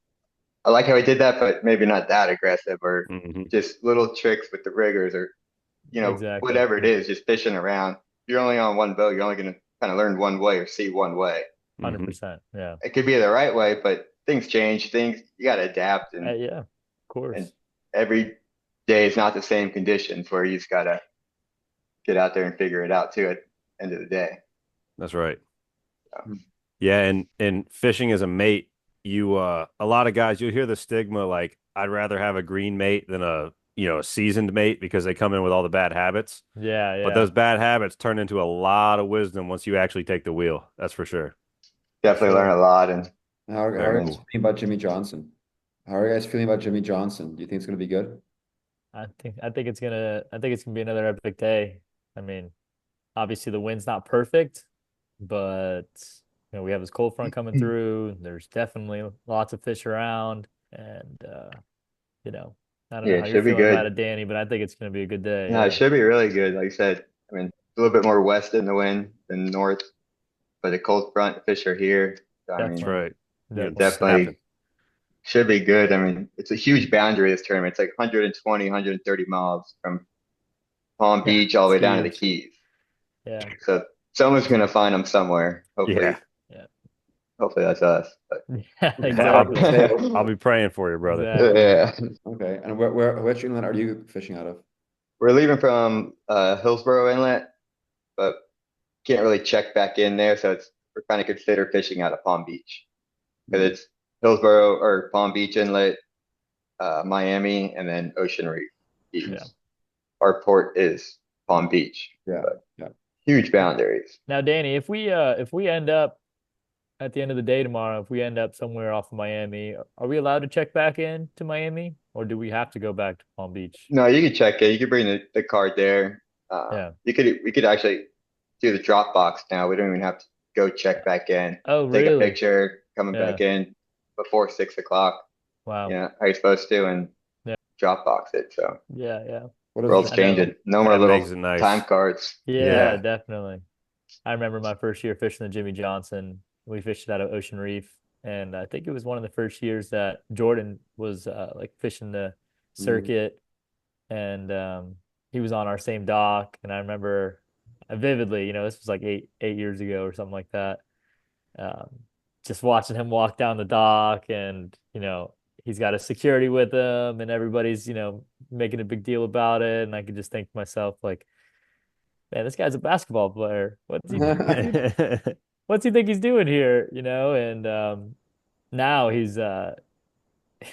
I like how he did that, but maybe not that aggressive, or
Mm-hmm.
just little tricks with the riggers, or
Exactly.
whatever it is, just fishing around. You're only on one boat. You're only going to kind of learn one way or see one way.
100%. Yeah.
It could be the right way, but things change. Things you got to adapt, and
Yeah, of course.
and every day is not the same conditions where you just got to get out there and figure it out too at the end of the day.
That's right.
So.
Yeah, and fishing as a mate, you a lot of guys, you'll hear the stigma like, I'd rather have a green mate than a seasoned mate, because they come in with all the bad habits.
Yeah, yeah.
But those bad habits turn into a lot of wisdom once you actually take the wheel. That's for sure.
Definitely learn a lot. And
How are you guys feeling about Jimmy Johnson? How are you guys feeling about Jimmy Johnson? Do you think it's going to be good?
I think it's gonna be another epic day. I mean, obviously the wind's not perfect, but we have this cold front coming through. There's definitely lots of fish around, and I don't know how you're feeling about it, Danny, but I think it's gonna be a good day.
Yeah, it should be really good. Like I said, I mean, a little bit more west in the wind than north, but the cold front fish are here. So,
That's right.
Definitely should be good. I mean, it's a huge boundary, this tournament. It's like 120, 130 miles from Palm Beach all the way down to the Keys.
Yeah.
So someone's going to find them somewhere. Hopefully.
Yeah.
Hopefully that's us. But.
Yeah, exactly.
I'll be praying for you, brother.
Exactly.
Yeah.
Okay. And which inlet are you fishing out of?
We're leaving from Hillsborough Inlet, but can't really check back in there. So we're kind of consider fishing out of Palm Beach, because it's Hillsborough or Palm Beach Inlet, Miami, and then Ocean Reef.
Yeah.
Our port is Palm Beach.
Yeah.
Yeah. Huge boundaries.
Now, Danny, if we end up at the end of the day tomorrow, if we end up somewhere off of Miami, are we allowed to check back in to Miami, or do we have to go back to Palm Beach?
No, you can check it. You can bring the card there. We could actually do the drop box now. We don't even have to go check back in.
Oh,
Take
really?
a picture coming back in before 6 o'clock.
Wow.
Yeah, how you supposed to, and drop box it. So
yeah.
World's changing. No more little time cards.
Yeah, definitely. I remember my first year fishing the Jimmy Johnson. We fished out of Ocean Reef, and I think it was one of the first years that Jordan was like fishing the circuit, and he was on our same dock. And I remember vividly, this was like eight years ago or something like that. Just watching him walk down the dock, and he's got a security with him, and everybody's making a big deal about it, and I could just think to myself, like, man, this guy's a basketball player. What's he think he's doing here? And now he's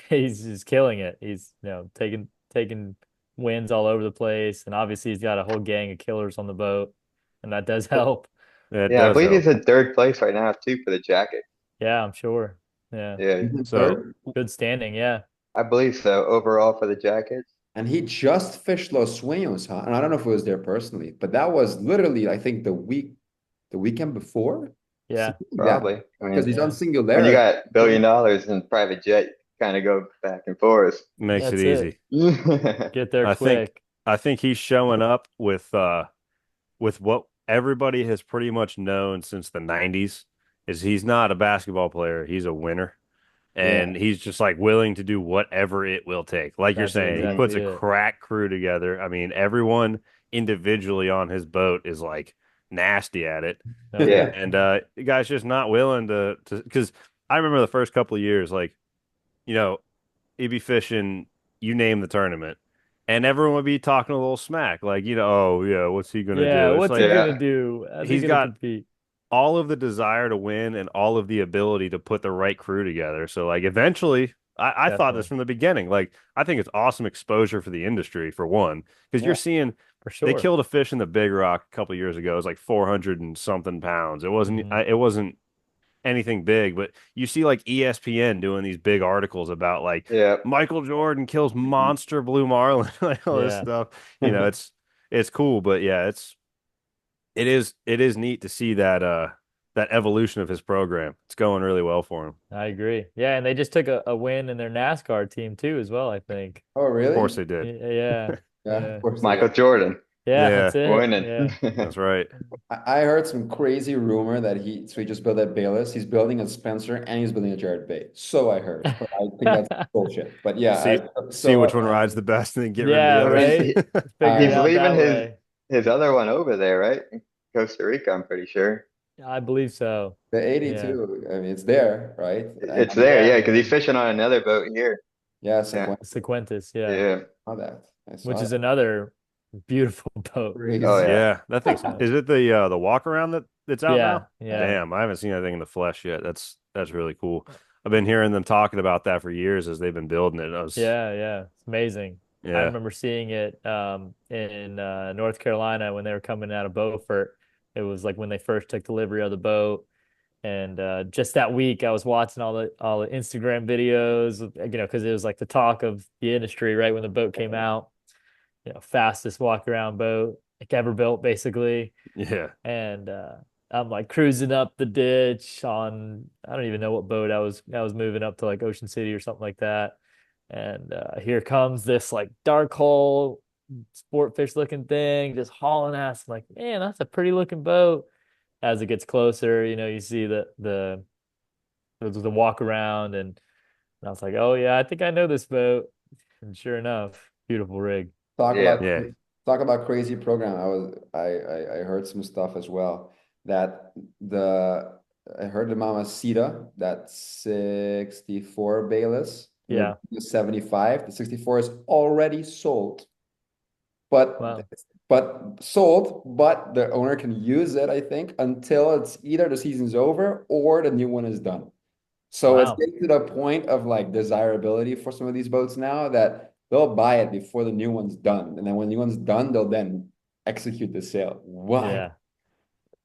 just killing it. He's taking wins all over the place, and obviously he's got a whole gang of killers on the boat, and that does help.
Yeah, I believe he's in third place right now too for the jacket.
Yeah, I'm sure. Yeah.
Yeah.
So
good standing. Yeah.
I believe so overall for the jackets.
And he just fished Los Sueños, huh? And I don't know if it was there personally, but that was literally, I think, the weekend before.
Yeah,
probably.
Because he's on Singularity.
When you got $1 billion in private jet, kind of go back and forth.
Makes it easy.
Get there quick.
I think he's showing up with what everybody has pretty much known since the 90s. Is he's not a basketball player, he's a winner. And he's just like willing to do whatever it will take. Like you're saying, he puts a crack crew together. I mean, everyone individually on his boat is like nasty at it.
Yeah.
And the guy's just not willing to because I remember the first couple of years, like, he'd be fishing, you name the tournament, and everyone would be talking a little smack, like, oh yeah, what's he gonna do?
Yeah, what's he gonna do?
He's got compete? All of the desire to win and all of the ability to put the right crew together. So like eventually I thought this from the beginning. Like, I think it's awesome exposure for the industry, for one, because you're seeing they killed a fish in the Big Rock a couple of years ago. It was like 400 and something pounds. It wasn't anything big, but you see like ESPN doing these big articles about like Michael Jordan kills monster blue marlin, like all this stuff. It's cool, but it is neat to see that evolution of his program. It's going really well for him.
I agree. Yeah, and they just took a win in their NASCAR team too, as well, I think.
Oh, really?
Of course they did.
Yeah.
Of course
Michael Jordan.
Yeah,
Yeah.
that's it.
winning.
Yeah.
That's right.
I heard some crazy rumor that he just built at Bayless. He's building a Spencer and he's building a Jared Bait. So I heard, but I think that's bullshit. But yeah,
See which one rides the best and then get rid of
Yeah,
the
I mean,
others.
right. Figure it
he's
out
leaving
that way.
his other one over there, right? In Costa Rica, I'm pretty sure.
I believe so.
the
Yeah.
82. I mean, it's there, right?
It's there,
Yeah.
yeah, because he's fishing on another boat here.
Yeah,
Sequentis, yeah.
Yeah.
saw that. I saw
Which is
that.
another beautiful boat.
Crazy.
Oh, yeah.
Yeah, that thing's is it the walk around that's out
Yeah,
now?
yeah.
Damn, I haven't seen anything in the flesh yet. That's really cool. I've been hearing them talking about that for years as they've been building it.
Yeah. It's amazing. I
Yeah.
remember seeing it in North Carolina when they were coming out of Beaufort. It was like when they first took delivery of the boat. And just that week, I was watching all the Instagram videos, because it was like the talk of the industry, right? When the boat came out, fastest walk around boat like ever built, basically.
Yeah.
And I'm like cruising up the ditch on, I don't even know what boat I was moving up to, like Ocean City or something like that. And here comes this like dark hole sportfish looking thing, just hauling ass. I'm like, man, that's a pretty looking boat. As it gets closer, you see the walk around, and I was like, oh yeah, I think I know this boat. And sure enough, beautiful rig.
Talk
Yeah.
about crazy program. I heard some stuff as well that I heard the Mama Sita, that 64 Bayless,
Yeah.
the 75. The 64 is already sold, but
Wow.
but the owner can use it, I think, until it's either the season's over or the new one is done. So it's
Wow.
getting to the point of like desirability for some of these boats now that they'll buy it before the new one's done. And then when the new one's done, they'll then execute the sale. Why?
Yeah.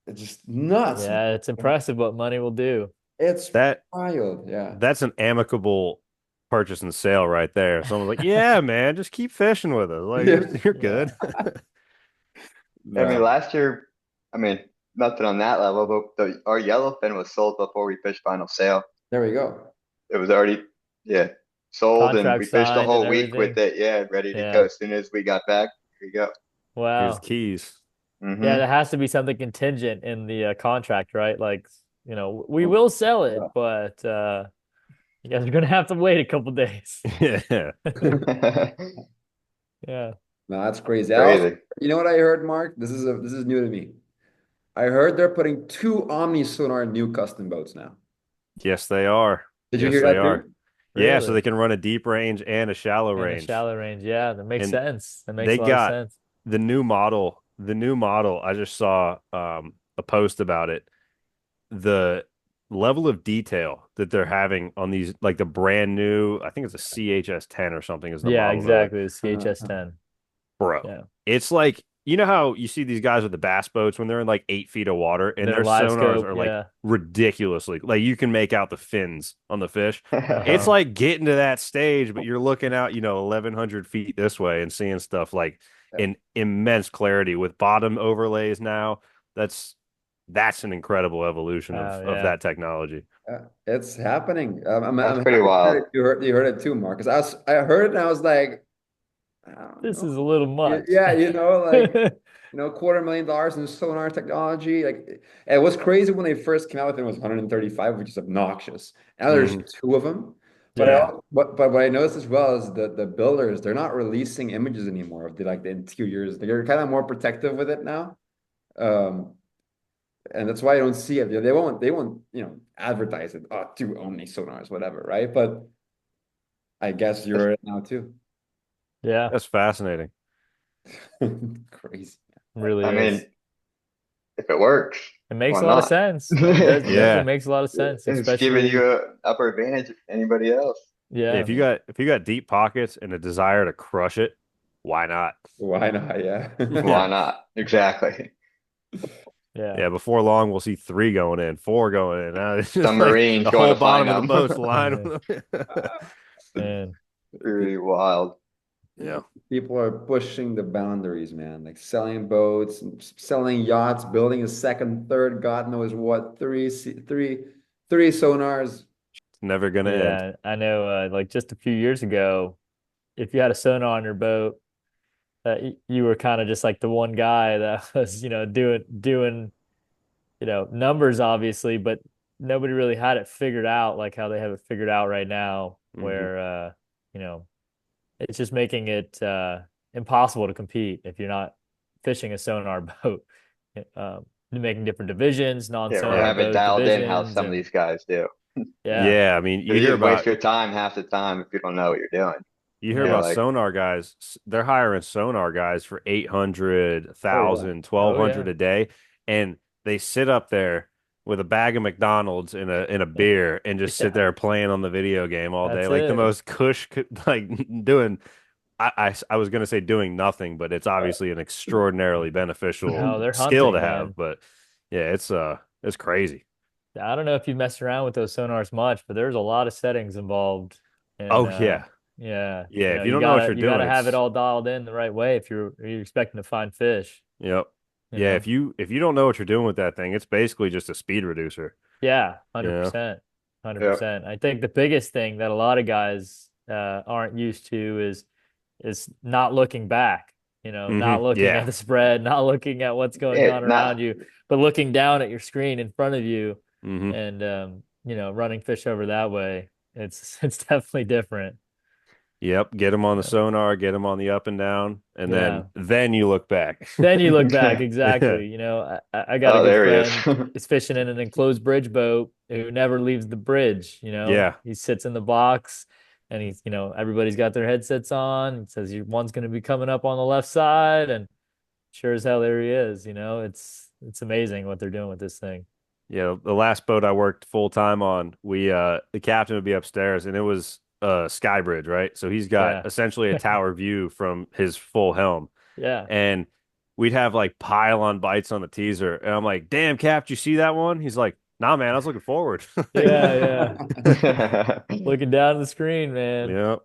It's just nuts.
Yeah, it's impressive what money will do.
It's
That
wild. Yeah.
that's an amicable purchase and sale right there. Someone's like, yeah, man, just keep fishing with us. Like you're good.
I mean, last year, I mean, nothing on that level, but our yellowfin was sold before we fished final sale.
There we go.
It was already, sold, and
Contract
we fished the
signed
whole
and
week with it, ready to go. As soon as we got back, here you go.
Wow.
Here's keys.
Mhm.
Yeah, there has to be something contingent in the contract, right? Like, we will sell it, but you guys are gonna have to wait a couple days.
Yeah.
Yeah.
No, that's crazy.
Crazy.
You know what I heard, Mark? This is new to me. I heard they're putting 2 Omni sonar new custom boats now.
Yes, they are.
Did you
Yes,
hear
they
that
are.
too?
Yeah, so
Really?
they can run a deep range and a shallow
And a
range.
shallow range. Yeah, that makes
And
sense. That makes
they
a lot
got
of sense.
the new model. I just saw a post about it. The level of detail that they're having on these, like the brand new, I think it's a CHS 10 or something is the
Yeah,
model.
exactly. The CHS 10.
Bro,
Yeah.
it's like, you know how you see these guys with the bass boats when they're in like 8 feet of water and their
live
sonars
scope,
are like
yeah.
ridiculously, like you can make out the fins on the fish.
Uh-huh.
It's like getting to that stage, but you're looking out, 1,100 feet this way and seeing stuff like in immense clarity with bottom overlays now. That's an incredible evolution of that technology.
It's happening.
That's pretty wild.
You heard it too, Mark. Because I heard it and I was like, I don't
This
know.
is a little much.
Yeah, like $250,000 in sonar technology. Like, it was crazy when they first came out with it. It was 135, which is obnoxious. Now there's 2 of them. But
Yeah.
what I noticed as well is the builders, they're not releasing images anymore of the interiors. They're kind of more protective with it now. And that's why I don't see it. They won't advertise it. Oh, 2 Omni sonars, whatever, right? But I guess you're it now too.
Yeah.
That's fascinating.
Crazy.
Really
I
is.
mean, if it works,
It makes
why
a lot of
not?
sense. It
Yeah.
definitely makes a lot of sense,
it's
especially
giving you an upper advantage of anybody else.
yeah.
If you got deep pockets and a desire to crush it, why not?
Why not? Yeah.
Why not? Exactly.
Yeah.
Yeah, before long we'll see 3 going in, 4 going in. Now it's just
Submarines
the
going
whole
to
bottom
find
of the boat's
them.
lined with them.
Man.
Really wild.
Yeah.
People are pushing the boundaries, man. Like selling boats, selling yachts, building a second, third, God knows what, three sonars.
It's never gonna end.
Yeah, I know. Like just a few years ago, if you had a sonar on your boat, you were kind of just like the one guy that was, doing, numbers obviously, but nobody really had it figured out like how they have it figured out right now, where you know, it's just making it impossible to compete if you're not fishing a sonar boat. Making different divisions,
Yeah, or
non-sonar
have it
boat
dialed in how
divisions,
some of
and
these guys do.
yeah,
Yeah, I mean, you
You
hear
just waste
about
your time half the time if you don't know what you're doing.
you hear
You know,
about
like,
sonar guys. They're hiring sonar guys for 800,
Oh yeah.
1,000,
oh
1,200
yeah,
a day, and they sit up there with a bag of McDonald's and a beer and just sit
yeah,
there playing on the video game all day,
that's
like the
it.
most cush, like doing. I was gonna say doing nothing, but it's obviously an extraordinarily beneficial
No, they're
skill to
hunting,
have.
man.
But yeah, it's crazy.
I don't know if you messed around with those sonars much, but there's a lot of settings involved, and
Oh yeah,
yeah,
yeah. If you
you
don't know what you're
you gotta
doing,
have it
it's
all dialed in the right way if you're expecting to find fish,
yep.
you
Yeah,
know.
if you don't know what you're doing with that thing, it's basically just a speed reducer.
Yeah,
You know?
100%.
yeah,
100%. I think the biggest thing that a lot of guys aren't used to is not looking back, not looking at
Yeah.
the spread, not looking at what's going
it
on around
not
you, but looking down at your screen in front of you
hmm
and running fish over that way. It's definitely different.
Yep. Get them on the
Yeah.
sonar, get them on the up and down, and
Yeah.
then you look back.
Then you look back,
Yeah.
exactly. I got a
oh,
good
there he is.
friend is fishing in an enclosed bridge boat who never leaves the bridge.
Yeah.
He sits in the box and everybody's got their headsets on. He says one's going to be coming up on the left side, and sure as hell there he is. It's amazing what they're doing with this thing.
Yeah. The last boat I worked full time on, the captain would be upstairs and it was sky bridge, right? So he's got
Yeah.
essentially a tower view from his full helm.
Yeah.
And we'd have like pile-on bites on the teaser, and I'm like, "Damn, Cap, did you see that one?" He's like, "Nah, man, I was looking forward."
Yeah. Yeah. Looking down at the screen, man.
Yeah,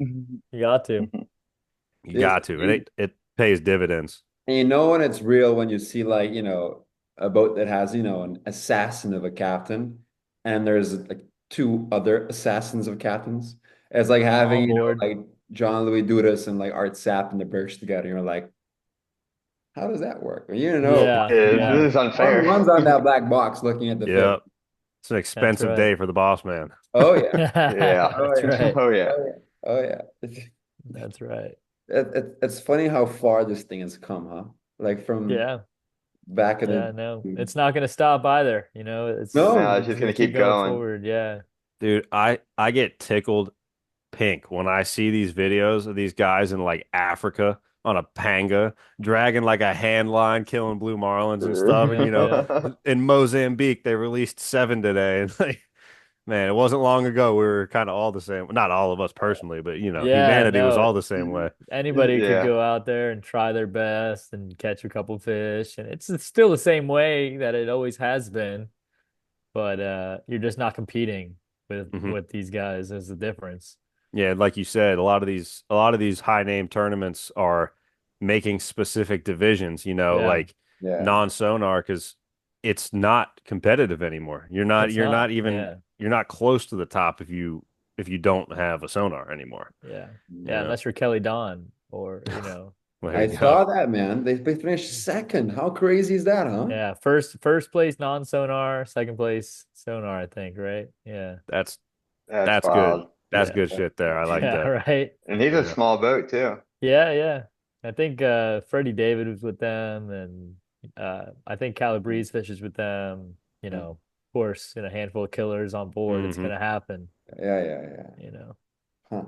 You got to.
you got to, and it pays dividends.
And you know when it's real when you see like, a boat that has, an assassin of a captain and there's like two other assassins of captains. It's like having,
On board.
like John Louis Dudas and like Art Sapp and the Birch together. You're like, how does that work?
Yeah.
This
Yeah.
is unfair.
One's on that black box looking at the fish.
Yeah, it's an
That's
expensive
right.
day for the boss man.
Oh yeah.
Yeah.
Oh
That's
yeah.
right.
Oh yeah.
Oh yeah. Oh yeah.
That's right.
It's funny how far this thing has come, huh? Like from
Yeah.
back in
Yeah,
the
no, it's not going to stop either. It's
No.
No, it's just gonna keep going.
forward. Yeah.
Dude, I get tickled pink when I see these videos of these guys in like Africa on a panga dragging like a hand line, killing blue marlins and stuff. And
Yeah.
in Mozambique they released 7 today, and like, man, it wasn't long ago we were kind of all the same. Not all of us personally, but
Yeah,
humanity was
no.
all the same way.
Anybody could
Yeah.
go out there and try their best and catch a couple fish, and it's still the same way that it always has been. But you're just not competing with
hmm
these guys. Is the difference.
Yeah, like you said, a lot of these high name tournaments are making specific divisions,
Yeah,
like
Yeah.
non-sonar, because it's not competitive anymore. You're not
it's
you're not
not.
even
Yeah,
you're not close to the top if you don't have a sonar anymore.
yeah, yeah.
Yeah.
Unless you're Kelly Don or
Well, there
I
you
saw
go.
that, man. They finished second. How crazy is that, huh?
yeah. First place non-sonar, second place sonar. I think, right? Yeah,
That's
That's
that's good.
wild.
That's
yeah,
good shit there. I like
yeah.
that.
Right.
And he's a
Yeah.
small boat too.
Yeah, yeah. I think Freddie David was with them, and I think Calabrese fishes with them. Of course, a handful of killers on board. It's
hmm
gonna happen.
Yeah. Huh.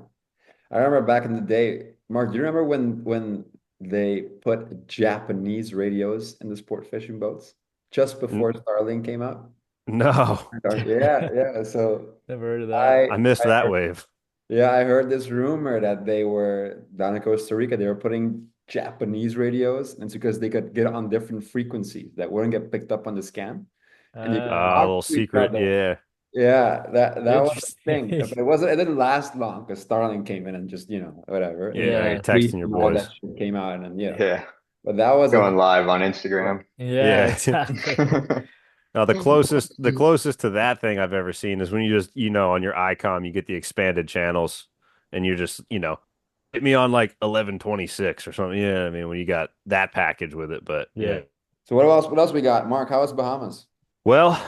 I remember back in the day, Mark, do you remember when they put Japanese radios in the sport fishing boats just before Starlink came out?
No,
Yeah. So
Never heard of that.
I
I missed
I
that
heard,
wave.
yeah, I heard this rumor that they were down in Costa Rica, they were putting Japanese radios, and it's because they could get on different frequencies that wouldn't get picked up on the scan. And you could
A
talk
little
to each
secret.
other.
Yeah.
Yeah, that was the thing.
Interesting.
But it didn't last long because Starlink came in and just, whatever. And
Yeah.
then
You're
Yeah,
Tweet
texting your
and all that
boys.
shit came out and
Yeah.
But that was
Going live on Instagram.
yeah,
Yeah.
exactly.
Now the closest to that thing I've ever seen is when you just, on your ICOM, you get the expanded channels and you're just, hit me on like 1126 or something. Yeah, I mean when you got that package with it, but yeah.
So what else we got? Mark, how was Bahamas?
Well,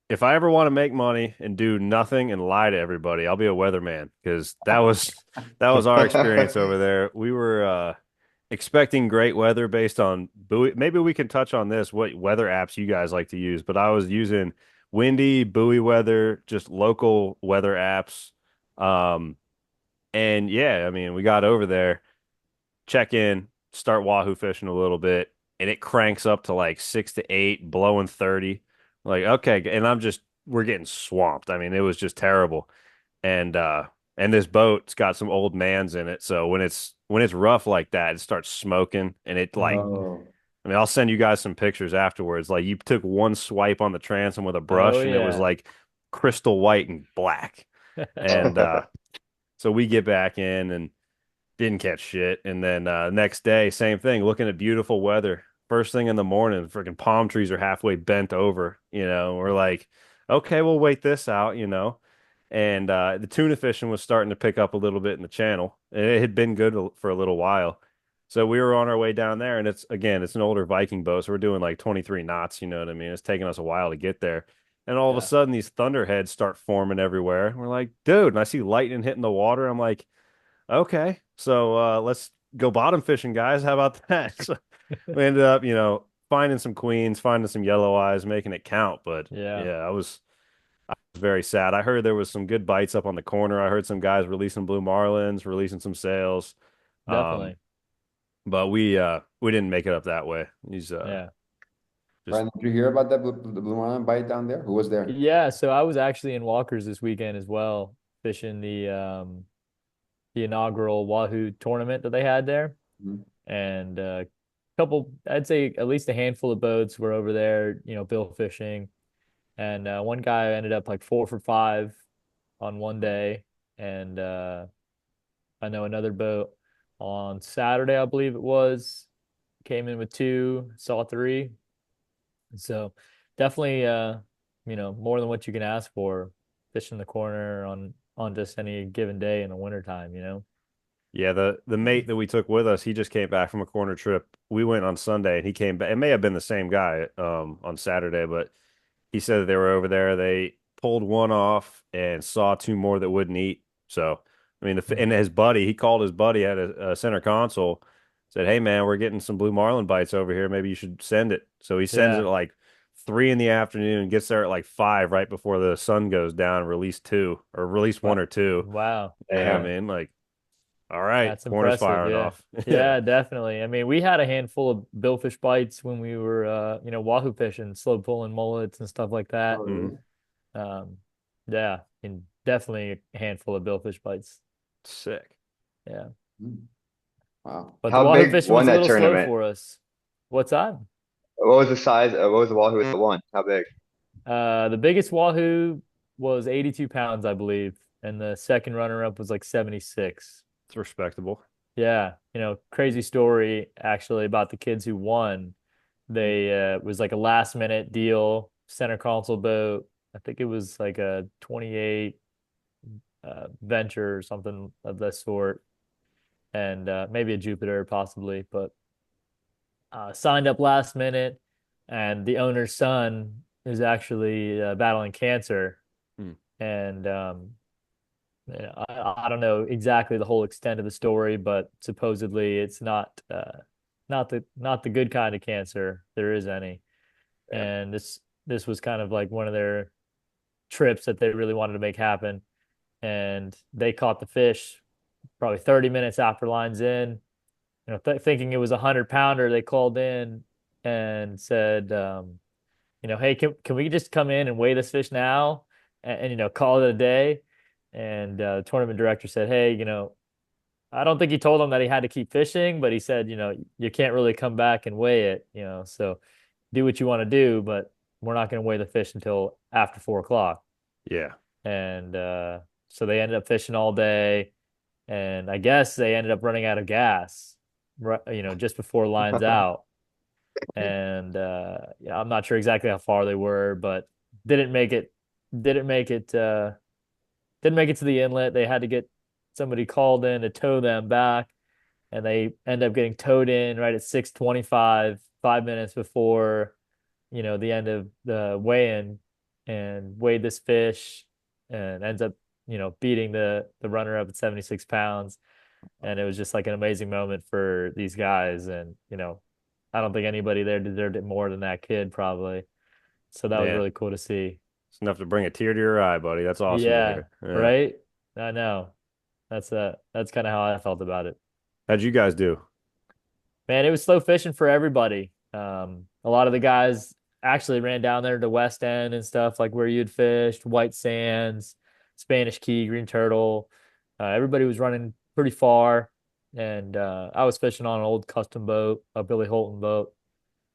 if I ever want to make money and do nothing and lie to everybody, I'll be a weatherman because that was our experience over there. We were expecting great weather based on buoy. Maybe we can touch on this, what weather apps you guys like to use, but I was using windy, buoy weather, just local weather apps. And yeah, I mean, we got over there, check in, start wahoo fishing a little bit, and it cranks up to like 6 to 8, blowing 30. Like, okay, and we're getting swamped. I mean, it was just terrible. And this boat's got some old mans in it, so when it's rough like that, it starts smoking, and it like, I mean, I'll send you guys some pictures afterwards. Like, you took one swipe on the transom with a brush, and it was like crystal white and black. And so we get back in and didn't catch shit. And then next day, same thing, looking at beautiful weather. First thing in the morning, freaking palm trees are halfway bent over. We're like, okay, we'll wait this out. And the tuna fishing was starting to pick up a little bit in the channel. It had been good for a little while. So we were on our way down there, and it's an older Viking boat, so we're doing like 23 knots, you know what I mean? It's taking us a while to get there. And all of a sudden, these thunderheads start forming everywhere. We're like, dude, and I see lightning hitting the water. I'm like, okay, so let's go bottom fishing, guys. How about that? So we ended up, finding some queens, finding some yellow eyes, making it count. But yeah, I was very sad. I heard there was some good bites up on the corner. I heard some guys releasing blue marlins, releasing some sails.
Definitely.
But we didn't make it up that way. He's
Brandon, did you hear about the blue marlin bite down there? Who was there?
Yeah, so I was actually in Walker's this weekend as well, fishing the inaugural Wahoo tournament that they had there. And I'd say at least a handful of boats were over there, bill fishing. And one guy ended up like 4 for 5 on one day. And I know another boat on Saturday, I believe it was, came in with 2, saw 3. So definitely, more than what you can ask for fishing the corner on just any given day in the wintertime,
Yeah, the mate that we took with us, he just came back from a corner trip. We went on Sunday and he came back. It may have been the same guy on Saturday, but he said that they were over there. They pulled one off and saw 2 more that wouldn't eat. So, I mean, and his buddy, he called his buddy at a center console, said, "Hey man, we're getting some blue marlin bites over here. Maybe you should send it." So he sends it at like 3 in the afternoon, gets there at like 5 right before the sun goes down, release 2 or release 1 or 2.
Wow.
And I mean, like, all right,
that's
corner's
impressive.
firing off.
Yeah, definitely. I mean, we had a handful of billfish bites when we were, wahoo fishing, slow pulling mullets and stuff like that. Yeah, and definitely a handful of billfish bites.
Sick.
Yeah.
Wow.
But
How
the wahoo
big
fishing
won
was a
that
little slow
tournament?
for us. What's that?
What was the size? What was the wahoo that won? How big?
The biggest wahoo was 82 pounds, I believe, and the second runner-up was like 76.
It's respectable.
Yeah, crazy story actually about the kids who won. They was like a last minute deal, center console boat. I think it was like a 28 Venture or something of that sort, and maybe a Jupiter possibly, but signed up last minute, and the owner's son is actually battling cancer, and I don't know exactly the whole extent of the story, but supposedly it's not the good kind of cancer there is any. And this was kind of like one of their trips that they really wanted to make happen, and they caught the fish probably 30 minutes after lines in. Thinking it was 100-pounder, they called in and said, hey, can we just come in and weigh this fish now and call it a day? And the tournament director said, hey, I don't think he told him that he had to keep fishing, but he said, you can't really come back and weigh it, so do what you want to do, but we're not going to weigh the fish until after 4 o'clock.
Yeah.
And so they ended up fishing all day, and I guess they ended up running out of gas, just before lines out. And I'm not sure exactly how far they were, but didn't make it to the inlet. They had to get somebody called in to tow them back, and they end up getting towed in right at 6:25, 5 minutes before, the end of the weigh-in, and weighed this fish and ends up, beating the runner up at 76 pounds. And it was just like an amazing moment for these guys. And, I don't think anybody there deserved it more than that kid, probably. So that was
Man,
really cool to see.
it's enough to bring a tear to your eye, buddy. That's awesome to
Yeah,
hear. Yeah.
right? I know. That's kind of how I felt about it.
How'd you guys do?
Man, it was slow fishing for everybody. A lot of the guys actually ran down there to West End and stuff, like where you'd fished, White Sands, Spanish Key, Green Turtle. Everybody was running pretty far, and I was fishing on an old custom boat, a Billy Holton boat.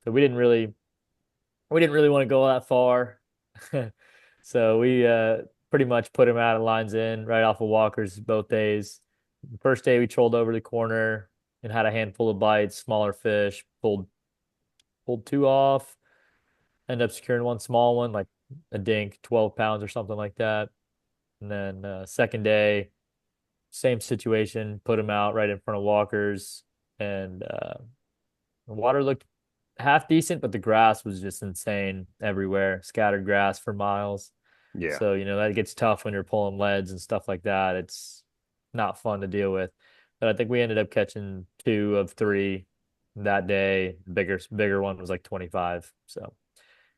So we didn't really want to go that far. So we pretty much put him out of lines in right off of Walker's both days. The first day we trolled over the corner and had a handful of bites, smaller fish, pulled two off, ended up securing one small one, like a dink, 12 pounds or something like that. And then second day, same situation, put him out right in front of Walker's, and the water looked half decent, but the grass was just insane everywhere, scattered grass for miles.
Yeah.
So, that gets tough when you're pulling leads and stuff like that. It's not fun to deal with. But I think we ended up catching 2 of 3 that day. Bigger one was like 25. So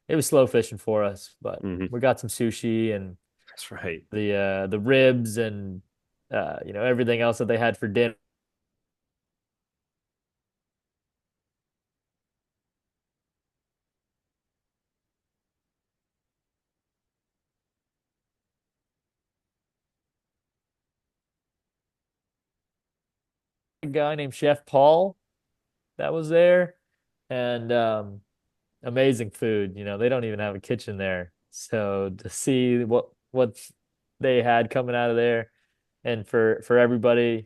it was slow fishing for us, but we got some sushi and
that's right.
The ribs and everything else that they had for dinner. A guy named Chef Paul that was there, and amazing food. They don't even have a kitchen there, so to see what they had coming out of there, and for everybody,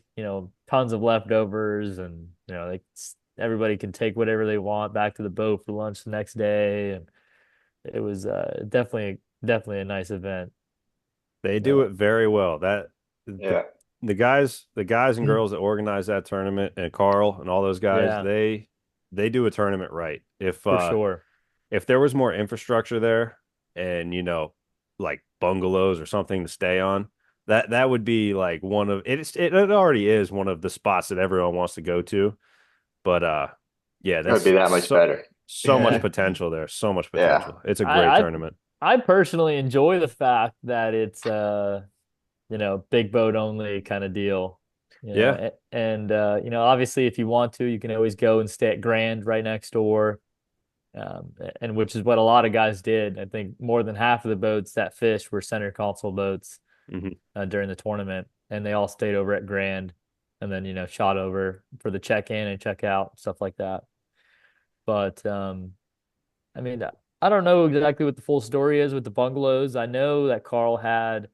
tons of leftovers, and everybody can take whatever they want back to the boat for lunch the next day, and it was definitely a nice event.
They do it very well.
Yeah.
The guys and girls that organize that tournament, and Carl and all those guys,
Yeah.
they do a tournament right.
For sure.
If there was more infrastructure there, and like bungalows or something to stay on, that would be like one of it already is one of the spots that everyone wants to go to. But yeah,
That would be that much better.
So much potential there. So much potential. It's a great tournament.
I personally enjoy the fact that it's big boat only kind of deal.
Yeah.
And obviously if you want to, you can always go and stay at Grand right next door. And which is what a lot of guys did. I think more than half of the boats that fished were center console boats during the tournament, and they all stayed over at Grand, and then shot over for the check in and check out, stuff like that. But I mean, I don't know exactly what the full story is with the bungalows. I know that Carl had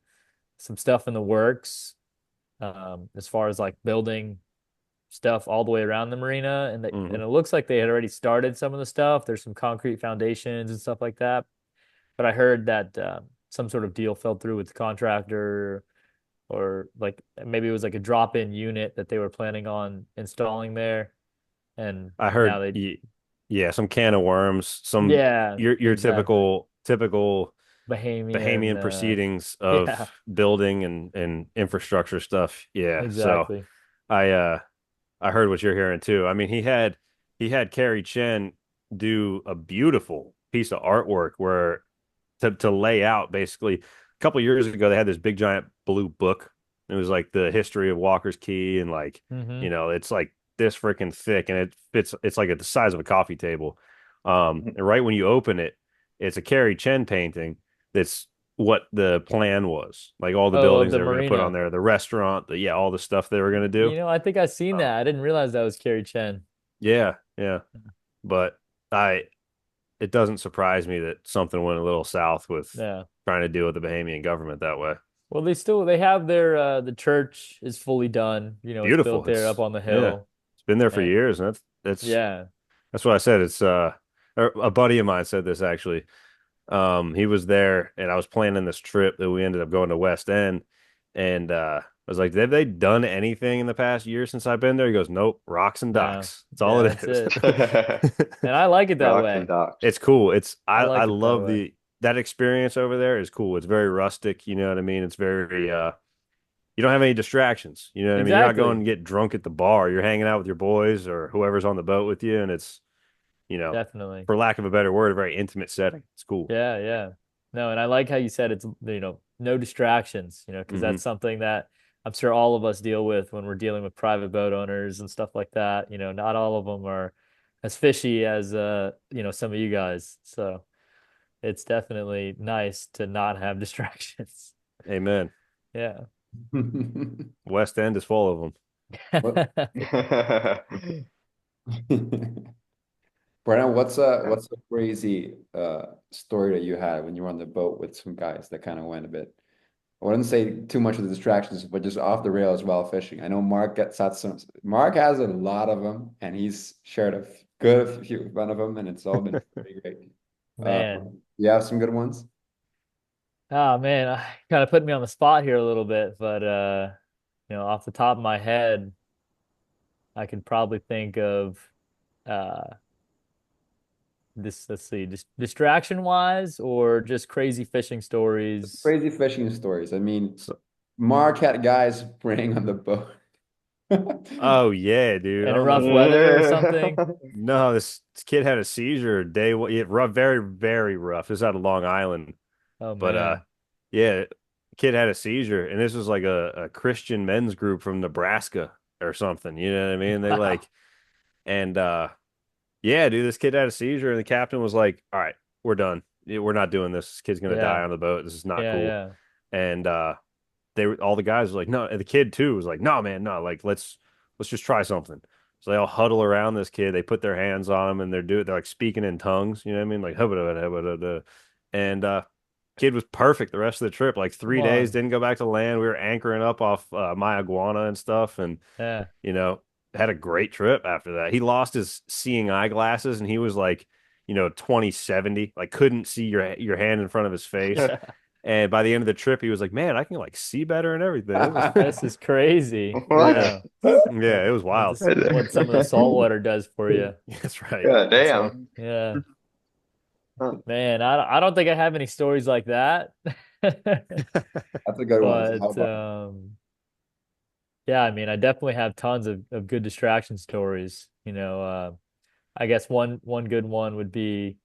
some stuff in the works, as far as like building stuff all the way around the marina, and and it looks like they had already started some of the stuff. There's some concrete foundations and stuff like that. But I heard that some sort of deal fell through with the contractor, or like maybe it was like a drop-in unit that they were planning on installing there. And
I heard some can of worms, some your
exactly.
typical
Bahamian
proceedings of building and infrastructure stuff. Yeah.
Exactly.
So I heard what you're hearing too. I mean, he had Carrie Chen do a beautiful piece of artwork where to lay out basically. A couple of years ago, they had this big giant blue book. It was like the history of Walker's Key, and like it's like this freaking thick, and it's like at the size of a coffee table. And right when you open it, it's a Carrie Chen painting. That's what the plan was. Like all the buildings they were going to put on there, the restaurant, all the stuff they were going to do.
I think I seen that. I didn't realize that was Carrie Chen.
Yeah. But it doesn't surprise me that something went a little south with trying to deal with the Bahamian government that way.
Well, they have their the church is fully done.
Beautiful.
It's built there up on the hill.
Yeah. It's been there for years, and that's what I said. It's a buddy of mine said this actually. He was there, and I was planning this trip that we ended up going to West End, and I was like, have they done anything in the past year since I've been there? He goes, nope, rocks and
No.
docks. That's all it
That's
is.
it. And I like it that
Rocks
way.
and docks.
It's cool.
I
I
like it that
love
way.
that experience over there is cool. It's very rustic, you know what I mean? It's very you don't have any distractions. You know what I mean? You're not going
Exactly.
to get drunk at the bar. You're hanging out with your boys or whoever's on the boat with you, and it's,
Definitely.
for lack of a better word, a very intimate setting. It's cool.
Yeah, yeah. No, and I like how you said it's, no distractions, because
Mhm.
that's something that I'm sure all of us deal with when we're dealing with private boat owners and stuff like that. Not all of them are as fishy as some of you guys. So it's definitely nice to not have distractions.
Amen.
Yeah.
West End is full of them.
Brandon, what's a crazy story that you had when you were on the boat with some guys that kind of went a bit, I wouldn't say too much of the distractions, but just off the rails while fishing? I know Mark has a lot of them, and he's shared a few fun of them, and it's all been pretty great.
Man.
You have some good ones?
Oh man, kind of put me on the spot here a little bit, but off the top of my head, I could probably think of uh let's see, just distraction wise or just crazy fishing stories.
Crazy fishing stories. I mean, Mark had guys praying on the boat.
Oh yeah, dude.
In a rough weather or something.
No, this kid had a seizure day one. Yeah, rough, very, very rough. This is out of Long Island.
Oh
But
man.
yeah, kid had a seizure, and this was like a Christian men's group from Nebraska or something. You know what I mean? They
Wow.
and yeah, dude, this kid had a seizure, and the captain was like, "All right, we're done. We're not doing this. This kid's gonna die
Yeah.
on the boat. This is not
Yeah,
cool."
yeah.
And all the guys were like, "No," and the kid too was like, "No, man, no. Like, let's just try something." So they all huddle around this kid. They put their hands on him, and they're like speaking in tongues. You know what I mean? Like, hubba, hubba, hubba, and kid was perfect the rest of the trip. Like
Come
3 days,
on.
didn't go back to land. We were anchoring up off my iguana and stuff, and
Yeah.
you know, had a great trip after that. He lost his seeing eyeglasses, and he was like, 20/70, like couldn't see your hand in front of his face. And by the end of the trip, he was like, "Man, I can like see better and everything." It was,
This is crazy.
yeah,
What?
yeah, it was wild.
What some of the salt water does for you.
That's right.
God damn.
Yeah.
Huh.
Man, I don't think I have any stories like that.
That's a good one. So how
But
about
yeah, I mean, I definitely have tons of good distraction stories. I guess one good one would be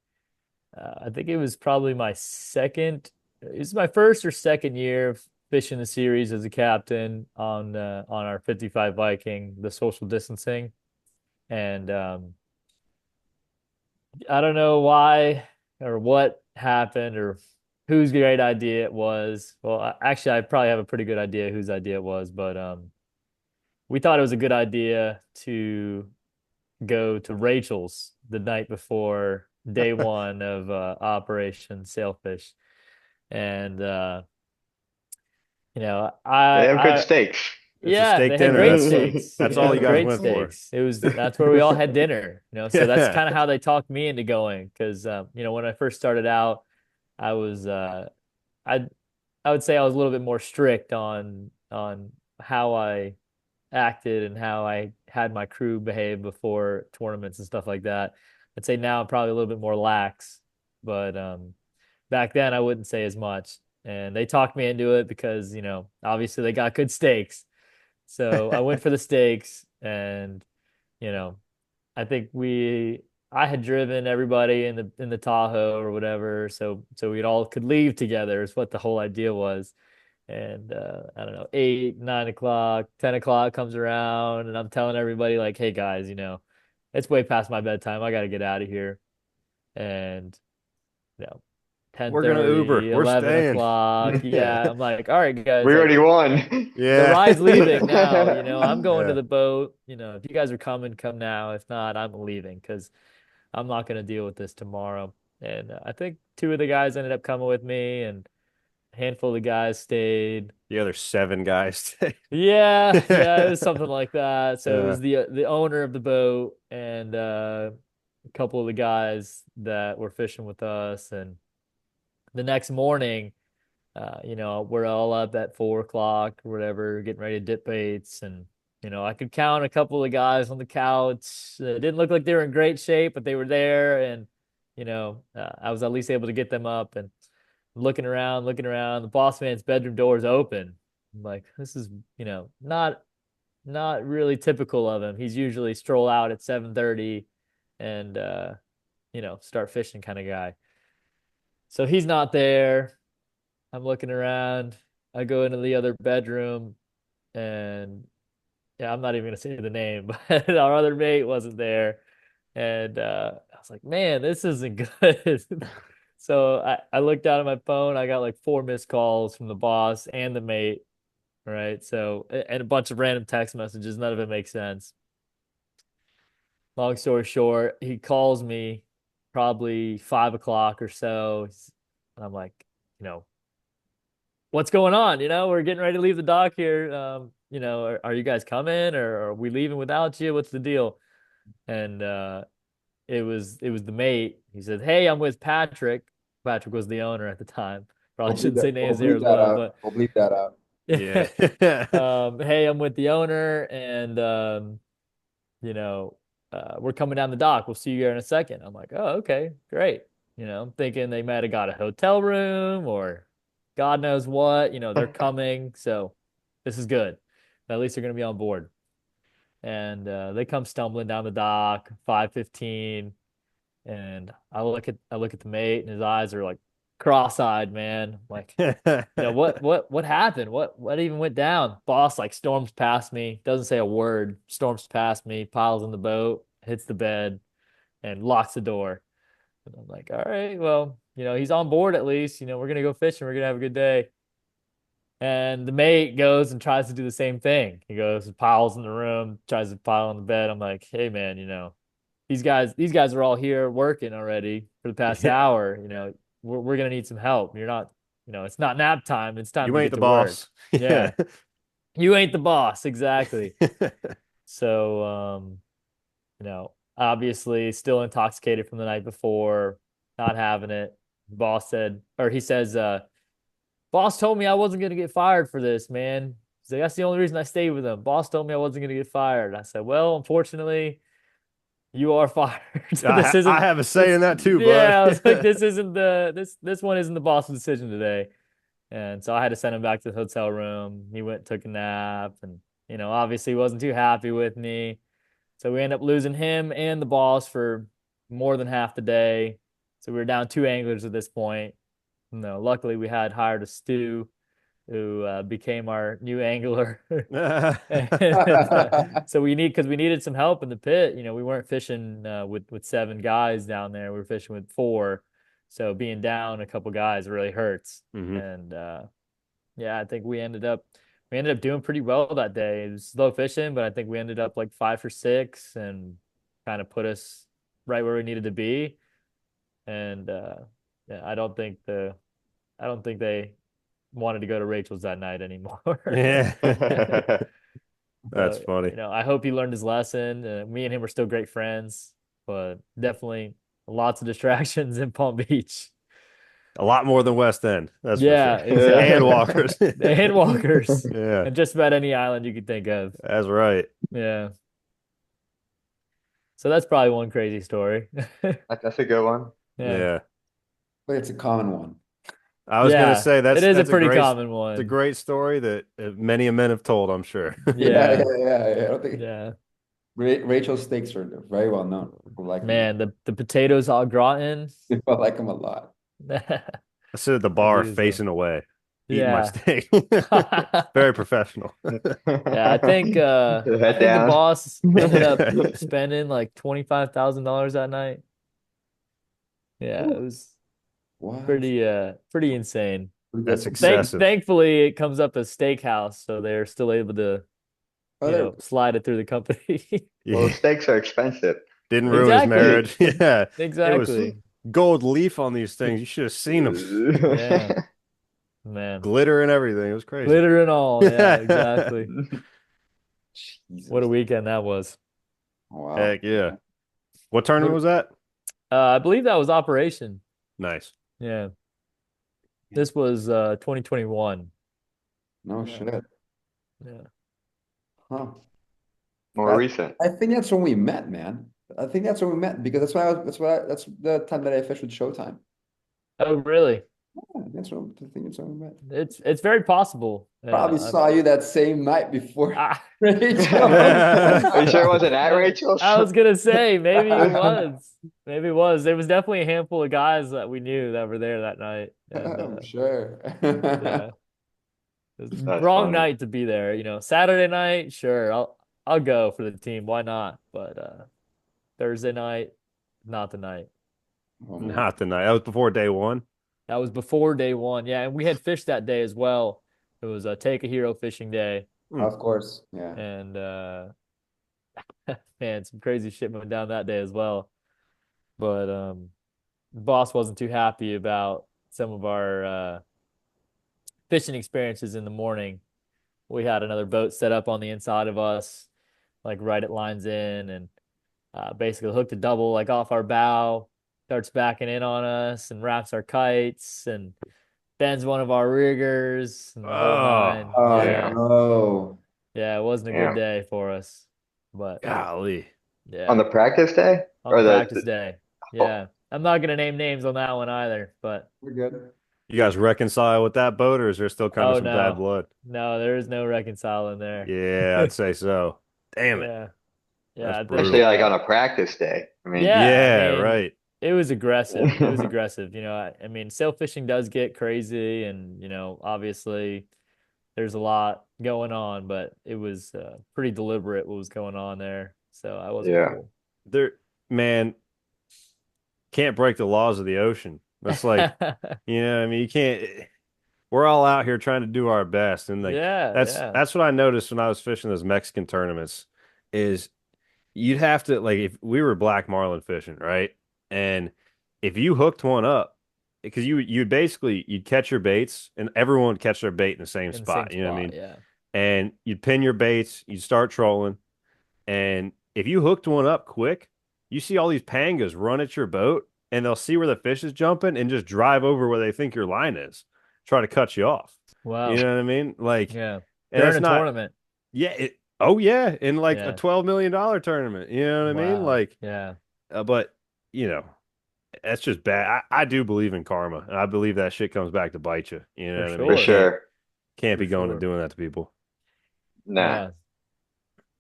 I think it was probably it was my first or second year of fishing the series as a captain on our 55 Viking, the social distancing. And I don't know why or what happened or whose great idea it was. Well, actually, I probably have a pretty good idea whose idea it was, but we thought it was a good idea to go to Rachel's the night before day one of Operation Sailfish. And
They have good
I
steaks.
It's a
yeah,
steak
they had
dinner.
great
That's
steaks.
that's
They
all you
had
guys
great
went for.
steaks. That's where we all had dinner, so that's
Yeah.
kind of how they talked me into going. Because when I first started out, I was I I would say I was a little bit more strict on how I acted and how I had my crew behave before tournaments and stuff like that. I'd say now I'm probably a little bit more lax, but back then I wouldn't say as much. And they talked me into it because, obviously they got good steaks. So I went for the steaks and, you know, I think I had driven everybody in the Tahoe or whatever, so we'd all could leave together is what the whole idea was. And I don't know, 8, 9 o'clock, 10 o'clock comes around, and I'm telling everybody like, "Hey guys, it's way past my bedtime. I got to get out of here." And you know,
We're gonna Uber.
10:30,
We're
11
staying.
o'clock.
Yeah.
Yeah, I'm like, "All right, guys,
We
like
already won.
the
Yeah.
ride's leaving now. I'm going to
Yeah.
the boat. If you guys are coming, come now. If not, I'm leaving because I'm not going to deal with this tomorrow." And I think two of the guys ended up coming with me, and a handful of the guys stayed.
The other 7 guys.
Yeah, yeah, it was something like that. So it
Yeah.
was the owner of the boat and a couple of the guys that were fishing with us. And the next morning, we're all up at 4 o'clock or whatever, getting ready to dip baits. And, I could count a couple of guys on the couch. It didn't look like they were in great shape, but they were there. And, I was at least able to get them up and looking around. The boss man's bedroom door is open. I'm like, this is, not really typical of him. He's usually stroll out at 7:30 and, start fishing kind of guy. So he's not there. I'm looking around. I go into the other bedroom and yeah, I'm not even gonna say the name, but our other mate wasn't there. And I was like, man, this isn't good. So I looked down at my phone. I got like 4 missed calls from the boss and the mate. Right. So, and a bunch of random text messages. None of it makes sense. Long story short, he calls me probably 5 o'clock or so. And I'm like, what's going on? We're getting ready to leave the dock here. Are you guys coming or are we leaving without you? What's the deal? And it was the mate. He said, hey, I'm with Patrick. Patrick was the owner at the time. Probably shouldn't say names there as well, but
we'll bleep that out.
Yeah.
Hey, I'm with the owner and we're coming down the dock. We'll see you here in a second. I'm like, oh, okay, great. I'm thinking they might have got a hotel room or God knows what, they're coming. So this is good. At least they're going to be on board. And they come stumbling down the dock, 5:15. And I look at the mate and his eyes are like cross-eyed, man. Like, what happened? What even went down? Boss like storms past me, doesn't say a word, storms past me, piles in the boat, hits the bed, and locks the door. And I'm like, all right, well, he's on board at least. We're gonna go fishing, we're gonna have a good day. And the mate goes and tries to do the same thing. He goes and piles in the room, tries to pile on the bed. I'm like, hey man, these guys are all here working already for the past hour. We're gonna need some help. You're not, it's not nap time. It's time
You
to
ain't
get
the
to work.
boss.
Yeah. You ain't the boss, exactly. So obviously still intoxicated from the night before, not having it. He says, boss told me I wasn't gonna get fired for this, man. He's like, that's the only reason I stayed with him. Boss told me I wasn't gonna get fired. I said, well, unfortunately, you are fired.
I have a say in that too, bud.
Yeah, I was like, this one isn't the boss's decision today. And so I had to send him back to the hotel room. He went, took a nap, and obviously he wasn't too happy with me. So we ended up losing him and the boss for more than half the day. So we were down 2 anglers at this point. Luckily we had hired a Stu who became our new angler. So we needed some help in the pit. We weren't fishing with 7 guys down there. We were fishing with 4. So being down a couple guys really hurts.
Mm-hmm.
And I think we ended up doing pretty well that day. It was slow fishing, but I think we ended up like 5 for 6 and kind of put us right where we needed to be. And I don't think they wanted to go to Rachel's that night anymore.
Yeah. That's funny.
I hope he learned his lesson. Me and him are still great friends, but definitely lots of distractions in Palm Beach.
A lot more than West End. That's
for sure. Exactly.
Hand walkers.
Hand walkers.
Yeah.
And just about any island you could think of.
That's right.
Yeah. So that's probably one crazy story.
That's a good one.
Yeah.
But it's a common one.
I was going to say
it is a pretty common one.
It's a great story that many men have told, I'm sure.
Yeah. I don't think.
Yeah.
Rachel's steaks are very well known.
Man, the potatoes au gratin.
I like them a lot.
I sit at the bar facing away, eating my steak. Very professional.
Yeah, I think the boss ended up spending like $25,000 that night. Yeah, it was pretty insane.
That's excessive.
Thankfully, it comes up as steakhouse, so they're still able to slide it through the company.
Well, steaks are expensive.
Didn't ruin his marriage. Yeah,
exactly.
It was gold leaf on these things. You should have seen them.
Yeah. Man,
glitter and everything. It was crazy.
Glitter and all. Yeah, exactly.
Jesus.
What a weekend that was.
Wow.
Heck yeah. What tournament was that?
I believe that was Operation.
Nice.
Yeah. This was 2021.
No
Yeah.
shit.
Yeah.
Huh.
More recent.
I think that's when we met, man. I think that's when we met because that's the time that I fished with Showtime.
Oh, really?
Yeah, I think that's when we met.
It's very possible.
Probably saw you that same night before
I,
Rachel.
Are you sure it wasn't at Rachel's?
I was gonna say maybe it was. Maybe it was. There was definitely a handful of guys that we knew that were there that night. And
I'm sure.
yeah. It was
That's
wrong
funny.
night to be there. Saturday night, sure, I'll go for the team. Why not? But Thursday night, not the night.
Not the night. That was before day one.
That was before day one. Yeah, and we had fished that day as well. It was a Take a Hero fishing day.
Of course, yeah.
And man, some crazy shit went down that day as well. But the boss wasn't too happy about some of our fishing experiences in the morning. We had another boat set up on the inside of us, like right at lines in, and basically hooked a double like off our bow, starts backing in on us and wraps our kites and bends one of our riggers and the whole nine.
Oh,
Yeah.
no.
Yeah, it wasn't a good day for us. But
golly.
Yeah.
On the practice day?
On the practice day. Yeah. I'm not gonna name names on that one either, but
we're good.
You guys reconcile with that boat, or is there still kind of some bad blood?
No, there is no reconciling there.
Yeah, I'd say so. Damn it.
Yeah. Yeah.
Especially like on a practice day. I mean,
right.
It was aggressive. It was aggressive. I mean, sail fishing does get crazy, and obviously there's a lot going on, but it was pretty deliberate what was going on there. So I wasn't cool.
Man, can't break the laws of the ocean. That's like, I mean, you can't. We're all out here trying to do our best, and that's what I noticed when I was fishing those Mexican tournaments. Is you'd have to, like, if we were black marlin fishing, right, and if you hooked one up, because you'd catch your baits, and everyone would catch their bait in the same spot. You know what I mean?
Yeah.
And you'd pin your baits, you'd start trolling, and if you hooked one up quick, you see all these pangas run at your boat, and they'll see where the fish is jumping and just drive over where they think your line is, try to cut you off.
Wow.
You know what I mean? Like,
yeah,
during
a tournament.
Yeah. In like a $12 million tournament. You know what I mean? Like,
yeah.
But that's just bad. I do believe in karma, and I believe that shit comes back to bite you. You know what I mean?
For sure.
Can't be going and doing that to people.
Nah.
Yeah.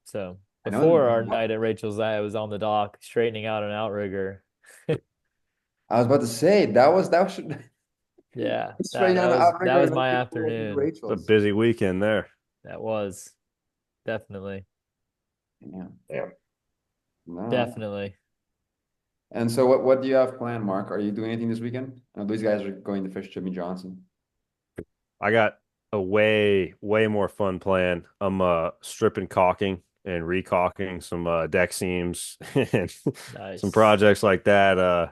So before our night at Rachel's, I was on the dock straightening out an outrigger.
I was about to say that was
yeah, that was my afternoon.
It's a busy weekend there.
That was definitely.
Yeah.
Definitely.
And so what do you have planned, Mark? Are you doing anything this weekend? I know these guys are going to fish Jimmy Johnson.
I got a way more fun plan. I'm stripping caulking and recaulking some deck seams and some projects like that.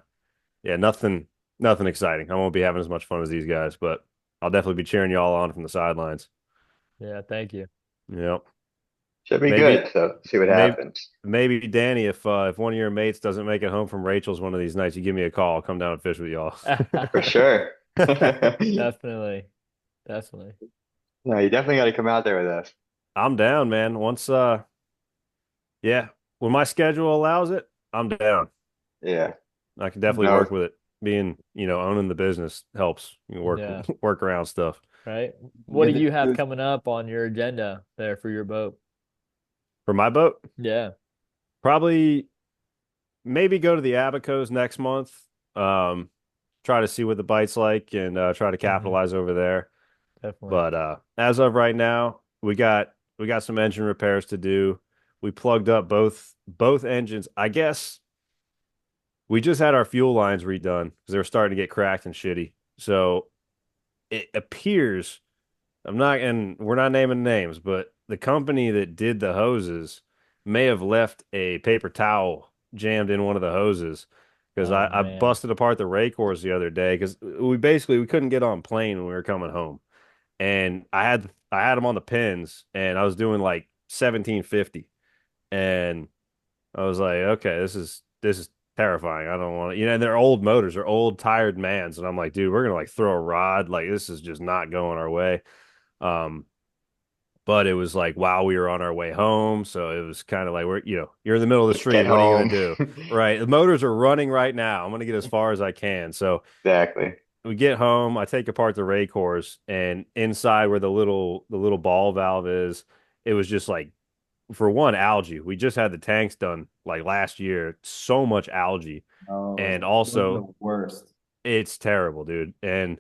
Yeah, nothing exciting. I won't be having as much fun as these guys, but I'll definitely be cheering you all on from the sidelines.
Yeah, thank you.
Yep.
Should be good. So see what happens.
Maybe Danny, if one of your mates doesn't make it home from Rachel's one of these nights, you give me a call. I'll come down and fish with y'all.
For sure.
Definitely.
No, you definitely got to come out there with us.
I'm down, man. Once, when my schedule allows it, I'm down.
Yeah.
I can definitely work with it. Being, owning the business helps. You work around stuff.
Right. What do you have coming up on your agenda there for your boat?
For my boat?
Yeah.
Probably maybe go to the Abacos next month. Try to see what the bite's like and try to capitalize over there.
Definitely.
But as of right now, we got some engine repairs to do. We plugged up both engines. I guess we just had our fuel lines redone because they were starting to get cracked and shitty. So it appears, we're not naming names, but the company that did the hoses may have left a paper towel jammed in one of the hoses, because I busted apart the Raycors the other day because we couldn't get on plane when we were coming home, and I had them on the pins, and I was doing like 1750, and I was like, okay, this is terrifying. I don't want to, they're old motors, they're old tired mans. And I'm like, dude, we're going to like throw a rod. Like this is just not going our way. But it was like while we were on our way home. So it was kind of like you're in the middle of the street.
Get
What are you
home.
going to do? Right. The motors are running right now. I'm going to get as far as I can. So
Exactly.
we get home, I take apart the ray cores, and inside where the little ball valve is, it was just like, for one, algae. We just had the tanks done like last year. So much algae. And
Oh, those are
also
the worst.
it's terrible, dude. And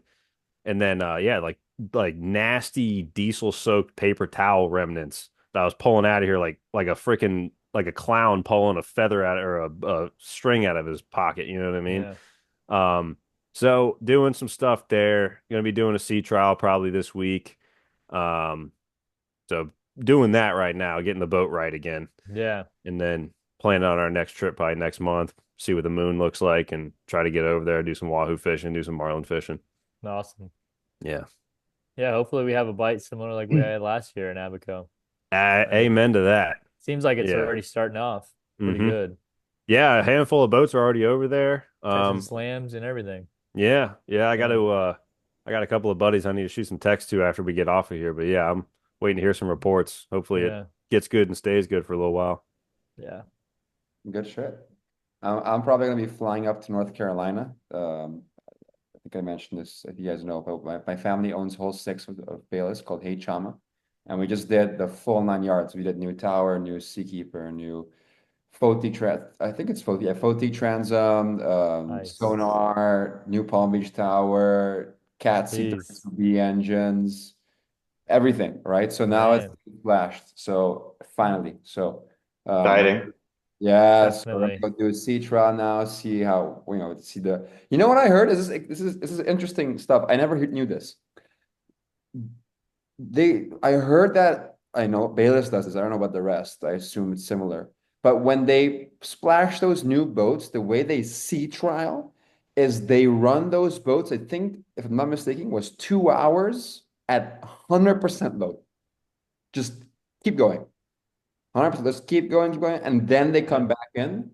then yeah, like nasty diesel soaked paper towel remnants that I was pulling out of here like a freaking like a clown pulling a feather out or a string out of his pocket, you know what I mean?
Yeah.
So doing some stuff there. Gonna be doing a sea trial probably this week. So doing that right now, getting the boat right again.
Yeah.
And then planning on our next trip probably next month, see what the moon looks like and try to get over there, do some wahoo fishing, do some marlin fishing.
Awesome.
Yeah.
Yeah. Hopefully we have a bite similar like we had last year in Abaco.
Amen to that.
Seems like it's
Yeah.
already starting off pretty
Mhm.
good.
Yeah, a handful of boats are already over there.
Catching slams and everything.
Yeah, I got to I got a couple of buddies I need to shoot some text to after we get off of here. But yeah, I'm waiting to hear some reports. Hopefully
Yeah.
it gets good and stays good for a little while.
Yeah.
Good shit. I'm probably gonna be flying up to North Carolina. I think I mentioned this, if you guys know, but my family owns hole 6 of Bayless called Hey Chama. And we just did the full 9 yards. We did new tower, new Seakeeper, new I think it's FOT transom,
Nice.
sonar, new Palm Beach Tower, Cat
Jeez.
C32B engines, everything, right? So now
Man.
it's flashed. So finally,
Exciting.
yeah, so we're
Definitely.
gonna go do a sea trial now, see how, see the, what I heard is this is interesting stuff. I never knew this. I heard that, I know Bayless does this. I don't know about the rest. I assume it's similar. But when they splash those new boats, the way they sea trial is they run those boats, I think, if I'm not mistaken, was 2 hours at 100% load. Just keep going. 100%. Let's keep going, and then they come back in,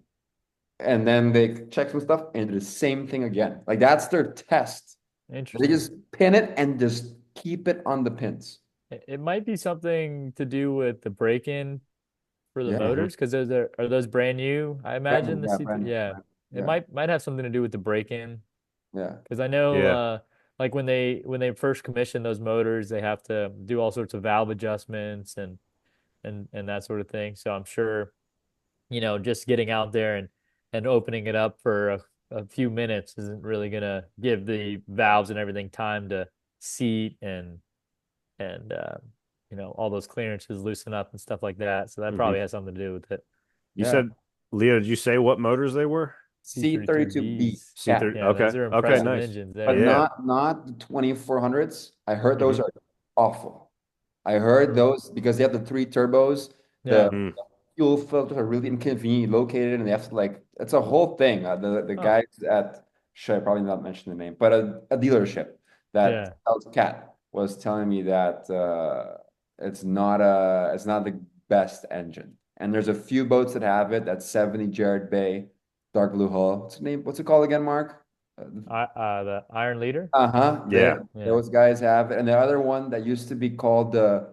and then they check some stuff and do the same thing again. Like that's their test. They
Interesting.
just pin it and just keep it on the pins.
It might be something to do with the break-in for the
Yeah.
motors, because are those brand new? I imagine the C3,
brand new,
yeah.
brand
It
new.
might have something to do with the break-in,
Yeah.
because I know
Yeah.
like when they first commission those motors, they have to do all sorts of valve adjustments and that sort of thing. So I'm sure, just getting out there and opening it up for a few minutes isn't really gonna give the valves and everything time to seat and all those clearances loosen up and stuff like that. So that probably has something to do with it.
You
Yeah.
said, Leo, did you say what motors they were?
C32B.
C30.
Yeah,
Okay.
those are
Okay,
impressive
nice.
engines there.
But
Yeah.
not the 2400s. I heard those are awful. I heard those because they have the 3 turbos.
Yeah.
The fuel filters are really inconveniently located, and they have to it's a whole thing. The guys at, should I probably not mention the name, but a dealership that sells Cat was telling me that it's not the best engine. And there's a few boats that have it. That's 70 Jared Bay, dark blue hull. What's it called again, Mark?
The Iron Leader.
Yeah.
Those guys have it. And the other one that used to be called the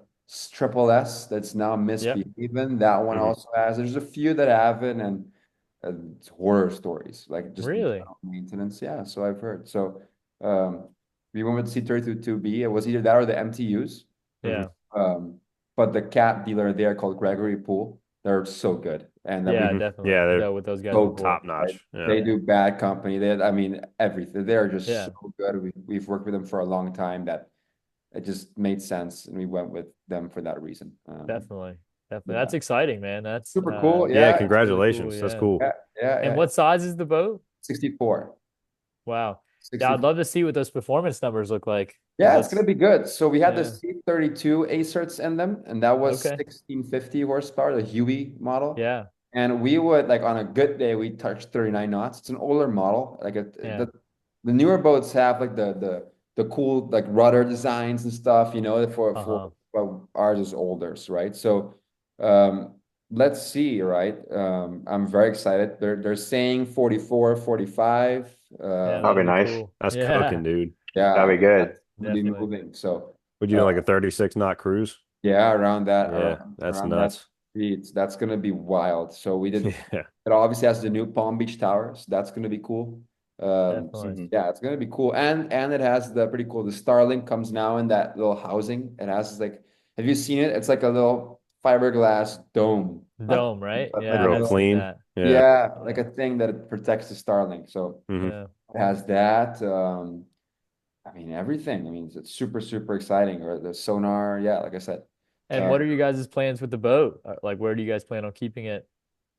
Triple S, that's now Misbehaving. That one also has. There's a few that have it, and it's horror stories, like just
Really
maintenance. Yeah, so I've heard. So we went with C32B. It was either that or the MTUs.
Yeah.
But the Cat dealer there called Gregory Pool, they're so good. And
definitely.
Yeah, they're
dealt with those guys
so
before.
top notch. Yeah.
They do Bad Company. Everything. They're just
Yeah.
so good. We've worked with them for a long time that it just made sense, and we went with them for that reason.
Definitely.
yeah.
That's exciting, man. That's
Super cool.
Yeah,
Yeah.
congratulations.
cool,
That's
yeah.
cool.
Yeah.
And what size is the boat?
64.
Wow.
64.
Yeah, I'd love to see what those performance numbers look like.
Yeah, it's gonna be good. So we had the
Yeah.
C32 Acerts in them, and that was
Okay.
1650 horsepower, the Huey model.
Yeah.
And we would, like, on a good day, we touch 39 knots. It's an older model. Like
Yeah.
the newer boats have like the cool like rudder designs and stuff, for
Uh-huh.
well, ours is older, right? So let's see, right? I'm very excited. They're saying 44, 45.
Yeah,
That'll be
that'd be
nice.
cool.
That's
Yeah,
cooking, dude.
That'll
Yeah,
be good.
that's gonna be
definitely.
moving. So
Would you do
uh,
like a 36 knot cruise?
yeah, around that,
Yeah, that's
around that
nuts.
speed. That's gonna be wild. So we did.
Yeah.
It obviously has the new Palm Beach Tower, so that's gonna be cool.
Definitely.
Mhm.
Yeah, it's gonna be cool, and it has the pretty cool. The Starlink comes now in that little housing. It has like, have you seen it? It's like a little fiberglass dome, not
Dome, right?
but like
Yeah,
a
I
Real
have
little,
seen
clean.
that.
Yeah.
yeah, like
Yeah.
a thing that it protects the Starlink. So
Hmm.
Yeah.
it has that. I mean everything. I mean it's super super exciting. Or the sonar, yeah, like I said.
And
Uh,
what are you guys' plans with the boat? Like, where do you guys plan on keeping it?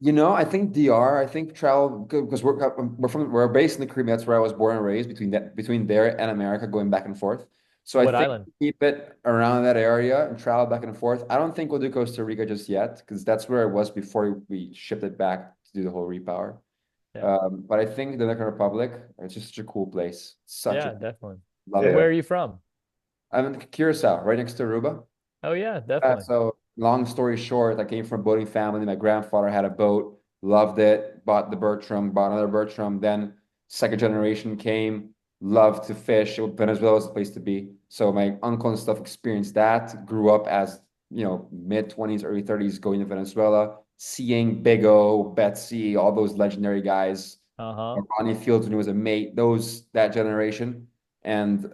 I think DR. I think travel because we're based in the Caribbean. That's where I was born and raised between there and America, going back and forth. So I
What
think
island?
keep it around that area and travel back and forth. I don't think we'll do Costa Rica just yet because that's where it was before we shipped it back to do the whole repower.
Yeah.
But I think the Dominican Republic, it's just such a cool place. Such
Yeah,
a
definitely.
love
And
Yeah.
where are
it.
you from?
I'm in Curacao, right next to Aruba.
Oh yeah, definitely.
So long story short, I came from a boating family. My grandfather had a boat, loved it, bought the Bertram, bought another Bertram. Then second generation came, loved to fish. Venezuela was the place to be. So my uncle and stuff experienced that. Grew up as, mid 20s, early 30s, going to Venezuela, seeing Big O, Betsy, all those legendary guys.
Uh-huh.
Ronnie Fields when he was a mate, that generation. And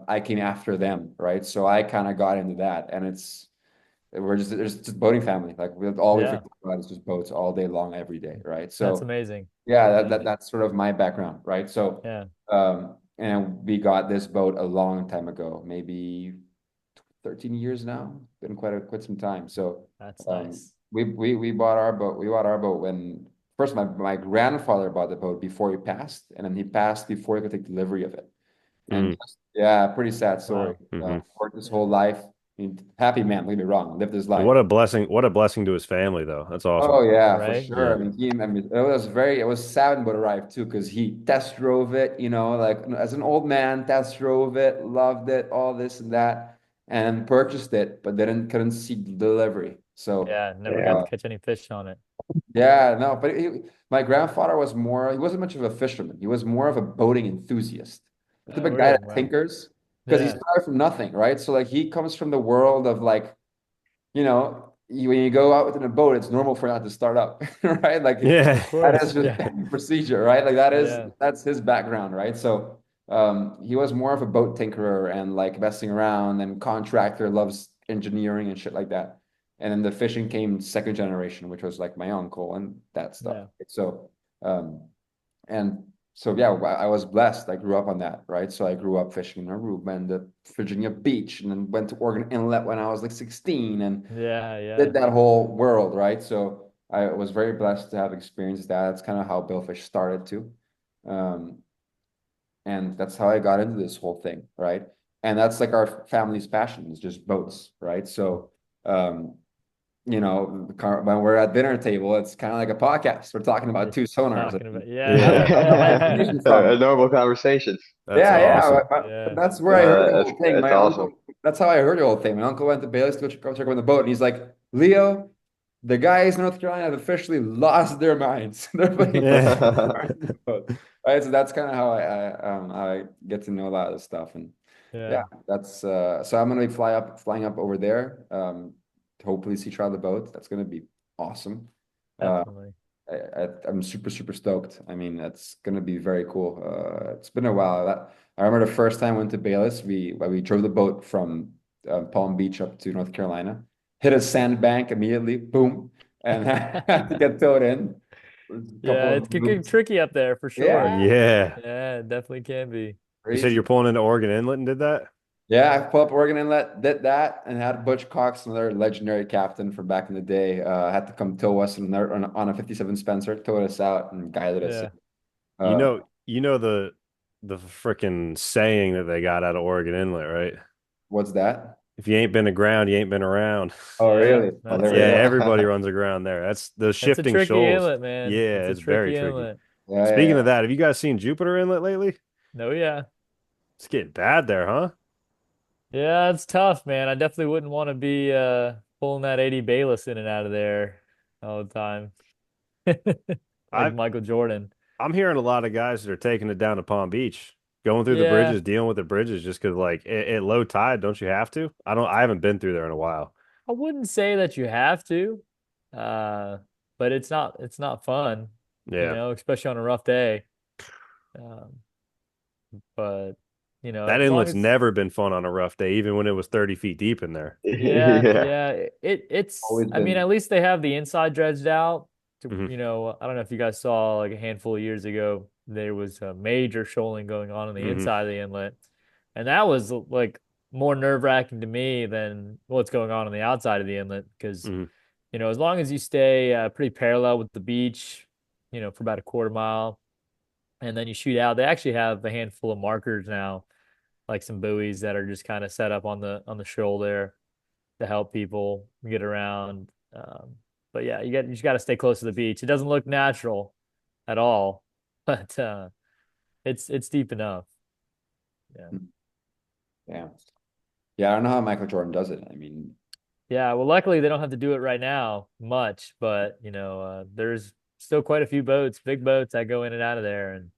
I came after them, right? So I kind of got into that, and there's just boating family. Like all we
Yeah,
think about is just boats all day long, every day, right?
that's
So
amazing.
yeah,
Yeah.
that's sort of my background, right? So
Yeah,
and we got this boat a long time ago, maybe 13 years now. Been quite some time. So
that's
um,
nice.
we bought our boat. We bought our boat when first my grandfather bought the boat before he passed, and then he passed before he could take delivery of it. And
Mm.
just, yeah, pretty sad story.
Wow.
Hmm.
Worked his whole life. I mean, happy man, don't get me wrong, lived his life.
What a blessing! What a blessing to his family, though. That's awesome.
Oh yeah, for
Right?
sure.
Yeah.
It was sad when it arrived too, because he test drove it, like as an old man, test drove it, loved it, all this and that, and purchased it, but then couldn't see the delivery. So
Yeah, never got
Yeah.
to catch any fish on it.
yeah, no, but my grandfather he wasn't much of a fisherman. He was more of a boating enthusiast. The type
Oh,
of guy
really?
that
Wow.
tinkers, because he
Yeah.
started from nothing, right? So like he comes from the world of like, when you go out within a boat, it's normal for that to start up, right? Like
Yeah.
Of
that is
course.
just
Yeah.
procedure, right? Like
Yeah.
that's his background, right? So he was more of a boat tinkerer and like messing around and contractor, loves engineering and shit like that. And then the fishing came second generation, which was like my uncle and that stuff.
Yeah.
So um and so yeah, I was blessed. I grew up on that, right? So I grew up fishing in Aruba and the Virginia Beach, and then went to Oregon Inlet when I was like 16, and
Yeah.
did
Yeah.
that whole world, right? So I was very blessed to have experienced that. That's kind of how Billfish started too. Um, and that's how I got into this whole thing, right? And that's like our family's passion is just boats, right? So, when we're at dinner table, it's kind of like a podcast. We're talking about two sonars.
Talking about,
Yeah.
I got my
yeah.
information from.
A normal conversation.
That's
Yeah, yeah.
awesome.
But
Yeah.
that's where I heard the
That's
whole thing.
that's
My
awesome.
uncle, that's how I heard the whole thing. My uncle went to Bayless to go check on the boat, and he's like, Leo, the guys in North Carolina have officially lost their minds. They're putting
Yeah.
right. So that's kind of how I get to know a lot of this stuff. And yeah,
Yeah.
that's so I'm gonna be flying up over there. To hopefully see try the boat. That's gonna be awesome. Uh,
Definitely.
I'm super, super stoked. I mean, it's gonna be very cool. It's been a while. I remember the first time I went to Bayless, we drove the boat from Palm Beach up to North Carolina, hit a sandbank immediately, boom, and had to get towed in. A couple
Yeah,
of
it can get
loops.
tricky up there for sure.
Yeah,
Yeah.
Yeah, it definitely can be.
You said
crazy.
you're pulling into Oregon Inlet and did that?
Yeah, I pulled up Oregon Inlet, did that, and had Butch Cox, another legendary captain from back in the day, had to come tow us on a 57 Spencer, towed us out and guided us in.
Yeah.
You
Uh,
know, the freaking saying that they got out of Oregon Inlet, right?
what's that?
If you ain't been aground, you ain't been around.
Oh,
Yeah,
really? Oh,
that's
there we
Yeah,
it.
go.
everybody runs aground there. That's the
It's a
shifting
tricky
shoals.
inlet, man.
Yeah,
It's a
it's very
tricky
tricky.
inlet.
Yeah, yeah,
Speaking
yeah.
of that, have you guys seen Jupiter Inlet lately?
No, yeah.
It's getting bad there, huh?
Yeah, it's tough, man. I definitely wouldn't want to be pulling that 80 Bayless in and out of there. all the time. Like Michael Jordan.
I'm hearing a lot of guys that are taking it down to Palm Beach, going through the
Yeah.
bridges, dealing with the bridges, just because like at low tide, don't you have to? I haven't been through there in a while.
I wouldn't say that you have to, but it's not fun,
Yeah,
especially on a rough day. Um, but
that
as long
inlet's
as
never been fun on a rough day, even when it was 30 feet deep in there.
yeah,
Yeah.
yeah, it's
Always
I mean,
been.
at least they have the inside dredged out.
Mhm.
I don't know if you guys saw like a handful of years ago, there was a major shoaling going on the
Mhm.
inside of the inlet, and that was like more nerve-wracking to me than what's going on the outside of the inlet because
Mhm.
as long as you stay pretty parallel with the beach, for about a quarter mile, and then you shoot out. They actually have a handful of markers now, like some buoys that are just kind of set up on the shoal there to help people get around. But yeah, you just got to stay close to the beach. It doesn't look natural at all, but it's deep enough. Yeah.
Yeah. Yeah, I don't know how Michael Jordan does it. I mean,
Yeah, well, luckily they don't have to do it right now much, but there's still quite a few boats, big boats that go in and out of there, and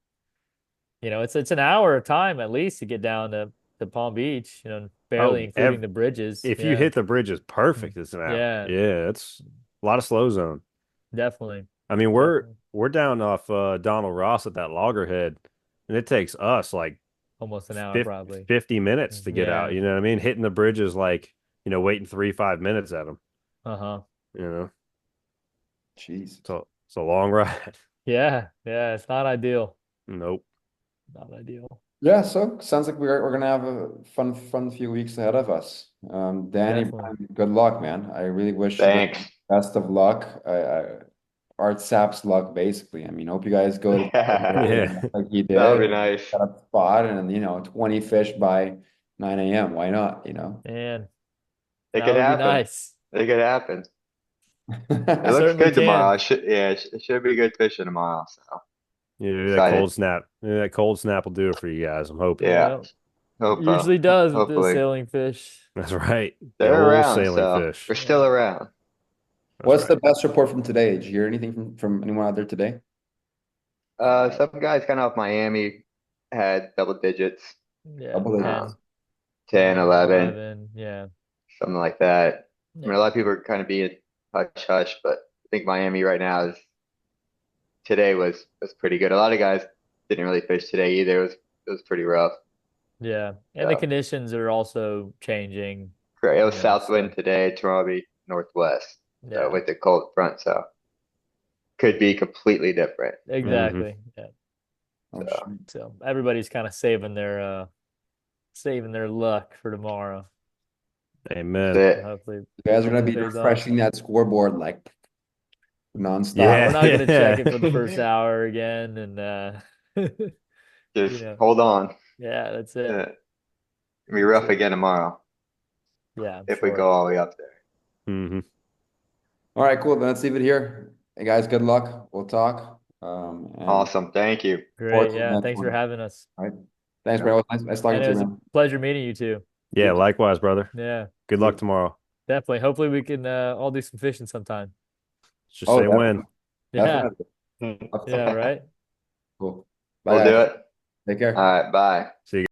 it's an hour of time at least to get down to Palm Beach, barely
Oh,
including the bridges.
if you
Yeah,
hit the bridges perfect, it's an hour.
yeah,
Yeah, it's a lot of slow zone.
definitely,
I mean, we're
definitely,
we're down off Donald Ross at that loggerhead, and it takes us like
almost an hour
50,
probably.
50 minutes to get
Yeah,
out. You know what I mean? Hitting the bridges like, waiting 3-5 minutes at them.
uh-huh.
You know,
jeez.
so it's a long ride.
Yeah, yeah, it's not ideal.
Nope.
Not ideal.
Yeah, so sounds like we're gonna have a fun few weeks ahead of us. Danny,
Definitely.
Brian, good luck, man. I really wish you the
Thanks.
best of luck. Art Sapp's luck, basically. I mean, hope you guys go to
Yeah.
like he
That would
did,
be nice.
got a spot, and 20 fish by 9 a.m. Why not?
Man,
It
that
could
would be
happen.
nice.
It could happen. It looks
Certainly
good tomorrow.
can.
It should be good fishing tomorrow. So
Yeah, that
excited.
cold snap. Yeah, that cold snap will do it for you guys. I'm hoping.
Yeah.
Yeah,
Hope
usually does with the
hopefully
sailing fish.
That's right. The
they're
old
around.
sailing
So
fish.
we're still around.
That's
What's the
right.
best report from today? Did you hear anything from anyone out there today?
Some guys kind of off Miami had double digits,
Yeah,
Double digits.
10,
10, 11,
11. Yeah,
something like that. I mean,
yeah,
a lot of people are kind of being hush hush, but I think Miami right now today was pretty good. A lot of guys didn't really fish today either. It was pretty rough.
yeah. And the
So
conditions are also changing.
great. It was south
So
wind today, tomorrow will be northwest. So
yeah,
with the cold front, so could be completely different.
exactly. Yeah.
Oh,
So
shoot.
So everybody's kind of saving their luck for tomorrow.
Amen.
that's it.
Hopefully,
You guys are gonna
hopefully
be
it pays off.
refreshing that scoreboard like nonstop.
Yeah, we're
Yeah.
not gonna check it for the
Yeah.
first hour again, and
Just hold on.
yeah, that's it.
It'll be rough again tomorrow
Yeah, I'm
if we
sure.
go all the way up there.
hmm
All right, cool. Then let's leave it here. Hey guys, good luck. We'll talk. And
Awesome. Thank you.
Great.
to the
Yeah,
next
thanks for
one.
having us.
All right. Thanks,
Yeah.
bro. Nice talking
And
to
it
you,
was a
man.
pleasure meeting you too.
Yeah, likewise, brother.
Yeah,
Good luck tomorrow.
definitely. Hopefully we can all do some fishing sometime.
Let's just
Oh,
say when.
Yeah,
definitely.
yeah, right.
Cool.
We'll
Bye,
do
guys.
it.
Take care.
All right. Bye.
See you.